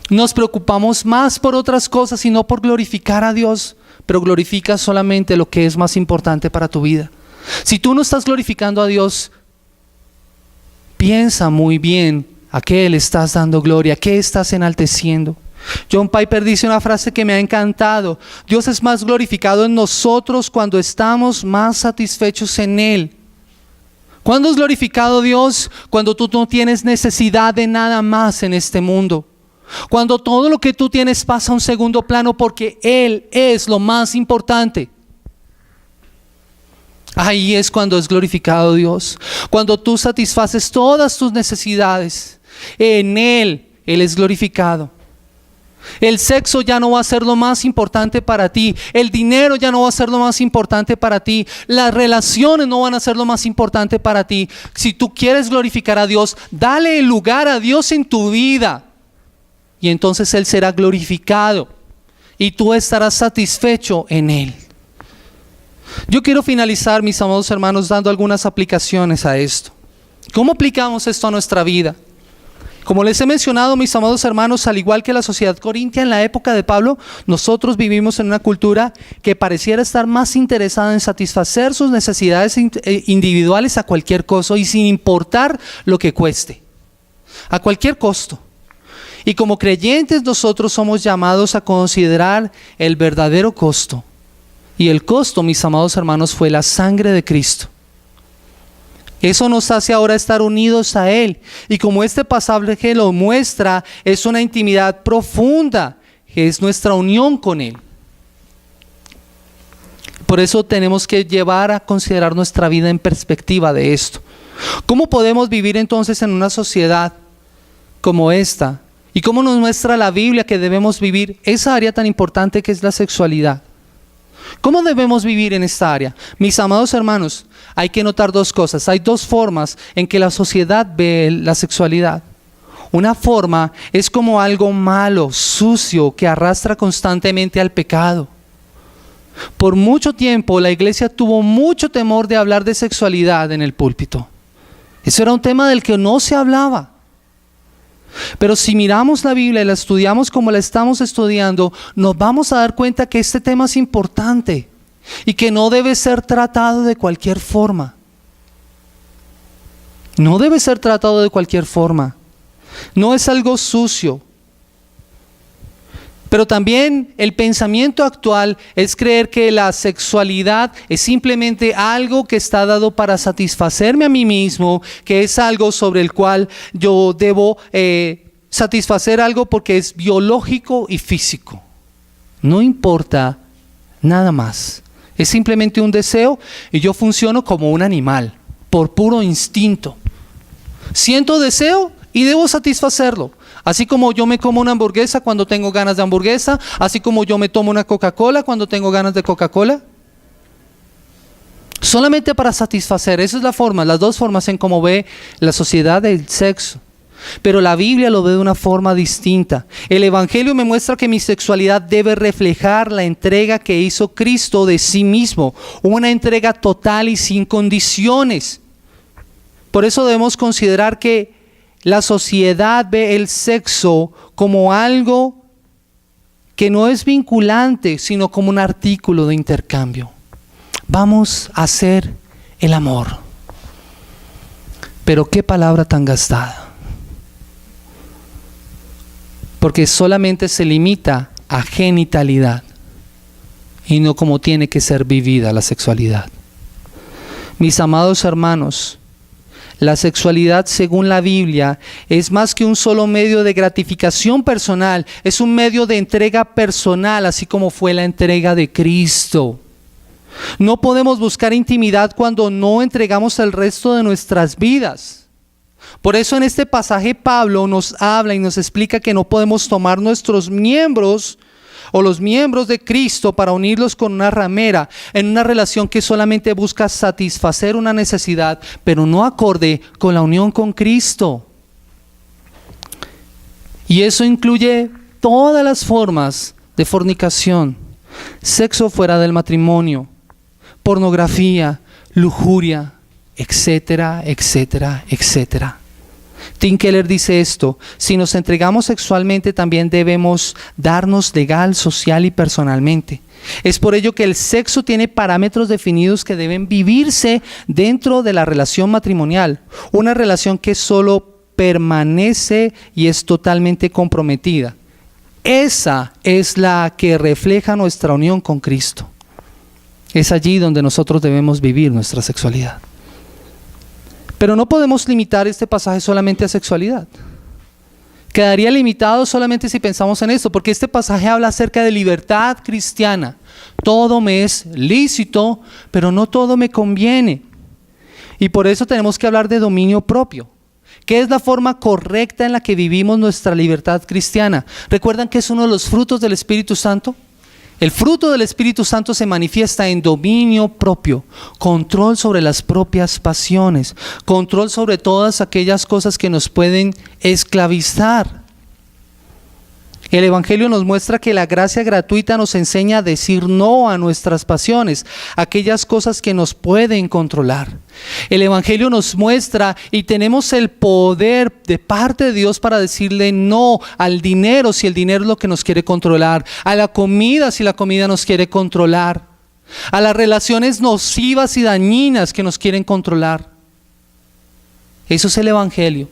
Nos preocupamos más por otras cosas y no por glorificar a Dios. Pero glorifica solamente lo que es más importante para tu vida. Si tú no estás glorificando a Dios, piensa muy bien a qué le estás dando gloria, a qué estás enalteciendo. John Piper dice una frase que me ha encantado: Dios es más glorificado en nosotros cuando estamos más satisfechos en Él. ¿Cuándo es glorificado Dios? Cuando tú no tienes necesidad de nada más en este mundo. Cuando todo lo que tú tienes pasa a un segundo plano porque Él es lo más importante. Ahí es cuando es glorificado Dios. Cuando tú satisfaces todas tus necesidades, en Él es glorificado. El sexo ya no va a ser lo más importante para ti. El dinero ya no va a ser lo más importante para ti. Las relaciones no van a ser lo más importante para ti. Si tú quieres glorificar a Dios, dale el lugar a Dios en tu vida. Y entonces Él será glorificado. Y tú estarás satisfecho en Él. Yo quiero finalizar, mis amados hermanos, dando algunas aplicaciones a esto. ¿Cómo aplicamos esto a nuestra vida? Como les he mencionado, mis amados hermanos, al igual que la sociedad corintia en la época de Pablo, nosotros vivimos en una cultura que pareciera estar más interesada en satisfacer sus necesidades individuales a cualquier costo y sin importar lo que cueste, a cualquier costo. Y como creyentes nosotros somos llamados a considerar el verdadero costo. Y el costo, mis amados hermanos, fue la sangre de Cristo. Eso nos hace ahora estar unidos a Él. Y como este pasaje lo muestra, es una intimidad profunda, que es nuestra unión con Él. Por eso tenemos que llevar a considerar nuestra vida en perspectiva de esto. ¿Cómo podemos vivir entonces en una sociedad como esta? ¿Y cómo nos muestra la Biblia que debemos vivir esa área tan importante que es la sexualidad? ¿Cómo debemos vivir en esta área? Mis amados hermanos, hay que notar dos cosas. Hay dos formas en que la sociedad ve la sexualidad. Una forma es como algo malo, sucio, que arrastra constantemente al pecado. Por mucho tiempo la iglesia tuvo mucho temor de hablar de sexualidad en el púlpito. Eso era un tema del que no se hablaba. Pero si miramos la Biblia y la estudiamos como la estamos estudiando, nos vamos a dar cuenta que este tema es importante y que no debe ser tratado de cualquier forma. No debe ser tratado de cualquier forma. No es algo sucio. Pero también el pensamiento actual es creer que la sexualidad es simplemente algo que está dado para satisfacerme a mí mismo, que es algo sobre el cual yo debo satisfacer algo porque es biológico y físico. No importa nada más. Es simplemente un deseo y yo funciono como un animal, por puro instinto. Siento deseo y debo satisfacerlo. Así como yo me como una hamburguesa cuando tengo ganas de hamburguesa, así como yo me tomo una Coca-Cola cuando tengo ganas de Coca-Cola. Solamente para satisfacer, esa es la forma, las dos formas en cómo ve la sociedad del sexo. Pero la Biblia lo ve de una forma distinta. El Evangelio me muestra que mi sexualidad debe reflejar la entrega que hizo Cristo de sí mismo, una entrega total y sin condiciones. Por eso debemos considerar que la sociedad ve el sexo como algo que no es vinculante, sino como un artículo de intercambio. Vamos a hacer el amor. Pero qué palabra tan gastada. Porque solamente se limita a genitalidad y no como tiene que ser vivida la sexualidad. Mis amados hermanos, la sexualidad, según la Biblia, es más que un solo medio de gratificación personal, es un medio de entrega personal, así como fue la entrega de Cristo. No podemos buscar intimidad cuando no entregamos el resto de nuestras vidas. Por eso en este pasaje Pablo nos habla y nos explica que no podemos tomar nuestros miembros o los miembros de Cristo para unirlos con una ramera en una relación que solamente busca satisfacer una necesidad, pero no acorde con la unión con Cristo. Y eso incluye todas las formas de fornicación, sexo fuera del matrimonio, pornografía, lujuria, etcétera, etcétera, etcétera. Tim Keller dice esto: si nos entregamos sexualmente, también debemos darnos legal, social y personalmente. Es por ello que el sexo tiene parámetros definidos que deben vivirse dentro de la relación matrimonial, una relación que solo permanece y es totalmente comprometida. Esa es la que refleja nuestra unión con Cristo. Es allí donde nosotros debemos vivir nuestra sexualidad. Pero no podemos limitar este pasaje solamente a sexualidad. Quedaría limitado solamente si pensamos en esto, porque este pasaje habla acerca de libertad cristiana. Todo me es lícito, pero no todo me conviene. Y por eso tenemos que hablar de dominio propio. ¿Qué es la forma correcta en la que vivimos nuestra libertad cristiana? ¿Recuerdan que es uno de los frutos del Espíritu Santo? El fruto del Espíritu Santo se manifiesta en dominio propio, control sobre las propias pasiones, control sobre todas aquellas cosas que nos pueden esclavizar. El Evangelio nos muestra que la gracia gratuita nos enseña a decir no a nuestras pasiones, aquellas cosas que nos pueden controlar. El Evangelio nos muestra y tenemos el poder de parte de Dios para decirle no al dinero si el dinero es lo que nos quiere controlar, a la comida si la comida nos quiere controlar, a las relaciones nocivas y dañinas que nos quieren controlar. Eso es el Evangelio,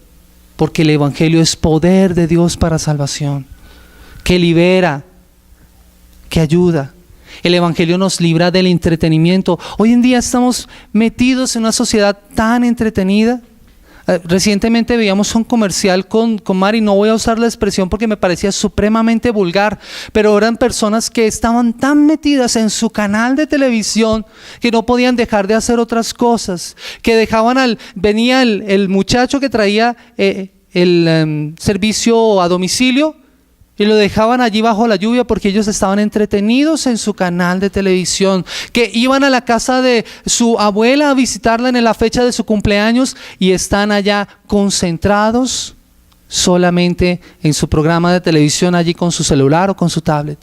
porque el Evangelio es poder de Dios para salvación, que libera, que ayuda. El Evangelio nos libra del entretenimiento. Hoy en día estamos metidos en una sociedad tan entretenida. Recientemente veíamos un comercial con Mari, no voy a usar la expresión porque me parecía supremamente vulgar, pero eran personas que estaban tan metidas en su canal de televisión que no podían dejar de hacer otras cosas, que venía el muchacho que traía el servicio a domicilio, y lo dejaban allí bajo la lluvia porque ellos estaban entretenidos en su canal de televisión, que iban a la casa de su abuela a visitarla en la fecha de su cumpleaños y están allá concentrados solamente en su programa de televisión, allí con su celular o con su tablet.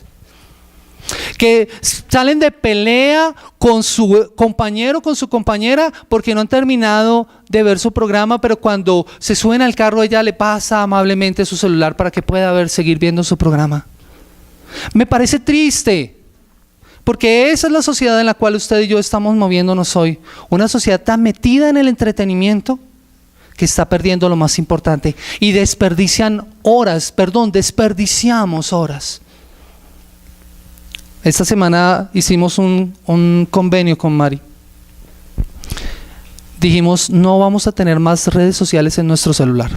Que salen de pelea con su compañero, con su compañera, porque no han terminado de ver su programa, pero cuando se suben al carro ella le pasa amablemente su celular para que pueda seguir viendo su programa. Me parece triste, porque esa es la sociedad en la cual usted y yo estamos moviéndonos hoy, una sociedad tan metida en el entretenimiento que está perdiendo lo más importante y desperdiciamos horas. Esta semana hicimos un convenio con Mari. Dijimos, no vamos a tener más redes sociales en nuestro celular.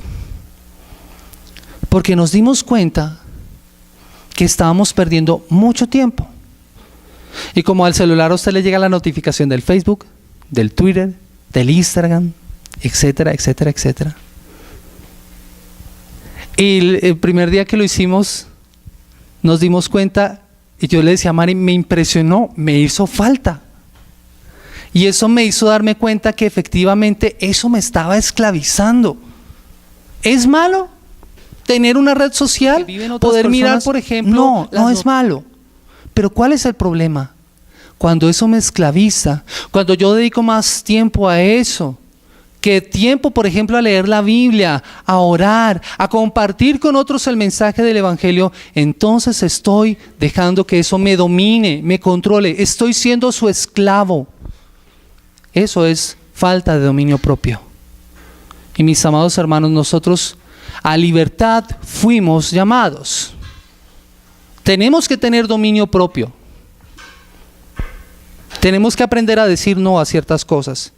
Porque nos dimos cuenta que estábamos perdiendo mucho tiempo. Y como al celular a usted le llega la notificación del Facebook, del Twitter, del Instagram, etcétera, etcétera, etcétera. Y el primer día que lo hicimos, nos dimos cuenta. Y yo le decía a Mari, me impresionó, me hizo falta. Y eso me hizo darme cuenta que efectivamente eso me estaba esclavizando. ¿Es malo tener una red social? Poder mirar, por ejemplo. No es malo. Pero ¿cuál es el problema? Cuando eso me esclaviza, cuando yo dedico más tiempo a eso, que tiempo, por ejemplo, a leer la Biblia, a orar, a compartir con otros el mensaje del Evangelio, entonces estoy dejando que eso me domine, me controle, estoy siendo su esclavo. Eso es falta de dominio propio. Y mis amados hermanos, nosotros a libertad fuimos llamados. Tenemos que tener dominio propio. Tenemos que aprender a decir no a ciertas cosas.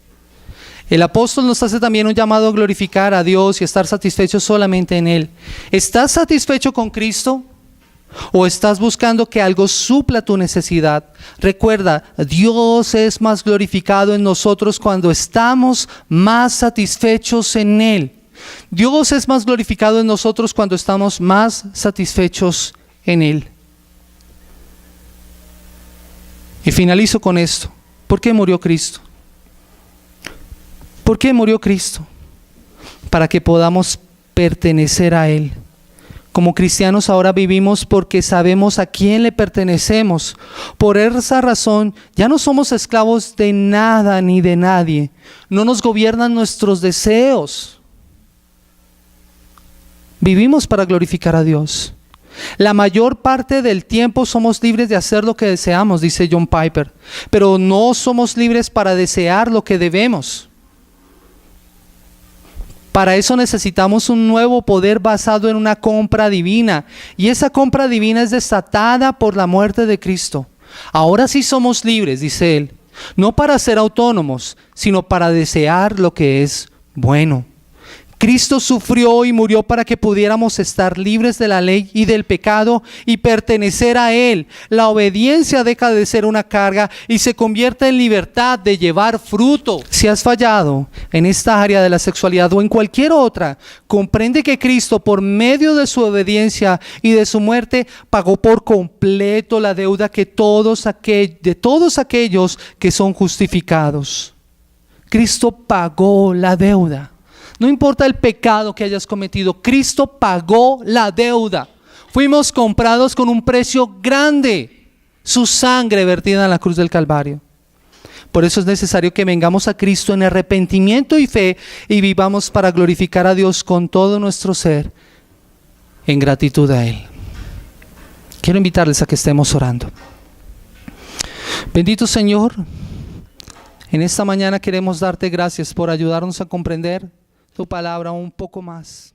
El apóstol nos hace también un llamado a glorificar a Dios y a estar satisfechos solamente en Él. ¿Estás satisfecho con Cristo? ¿O estás buscando que algo supla tu necesidad? Recuerda, Dios es más glorificado en nosotros cuando estamos más satisfechos en Él. Dios es más glorificado en nosotros cuando estamos más satisfechos en Él. Y finalizo con esto. ¿Por qué murió Cristo? ¿Por qué murió Cristo? Para que podamos pertenecer a Él. Como cristianos ahora vivimos porque sabemos a quién le pertenecemos. Por esa razón ya no somos esclavos de nada ni de nadie. No nos gobiernan nuestros deseos. Vivimos para glorificar a Dios. La mayor parte del tiempo somos libres de hacer lo que deseamos, dice John Piper, pero no somos libres para desear lo que debemos. Para eso necesitamos un nuevo poder basado en una compra divina, y esa compra divina es desatada por la muerte de Cristo. Ahora sí somos libres, dice él, no para ser autónomos, sino para desear lo que es bueno. Cristo sufrió y murió para que pudiéramos estar libres de la ley y del pecado y pertenecer a Él. La obediencia deja de ser una carga y se convierte en libertad de llevar fruto. Si has fallado en esta área de la sexualidad o en cualquier otra, comprende que Cristo, por medio de su obediencia y de su muerte, pagó por completo la deuda de todos aquellos que son justificados. Cristo pagó la deuda. No importa el pecado que hayas cometido, Cristo pagó la deuda. Fuimos comprados con un precio grande, su sangre vertida en la cruz del Calvario. Por eso es necesario que vengamos a Cristo en arrepentimiento y fe y vivamos para glorificar a Dios con todo nuestro ser, en gratitud a Él. Quiero invitarles a que estemos orando. Bendito Señor, en esta mañana queremos darte gracias por ayudarnos a comprender tu palabra un poco más.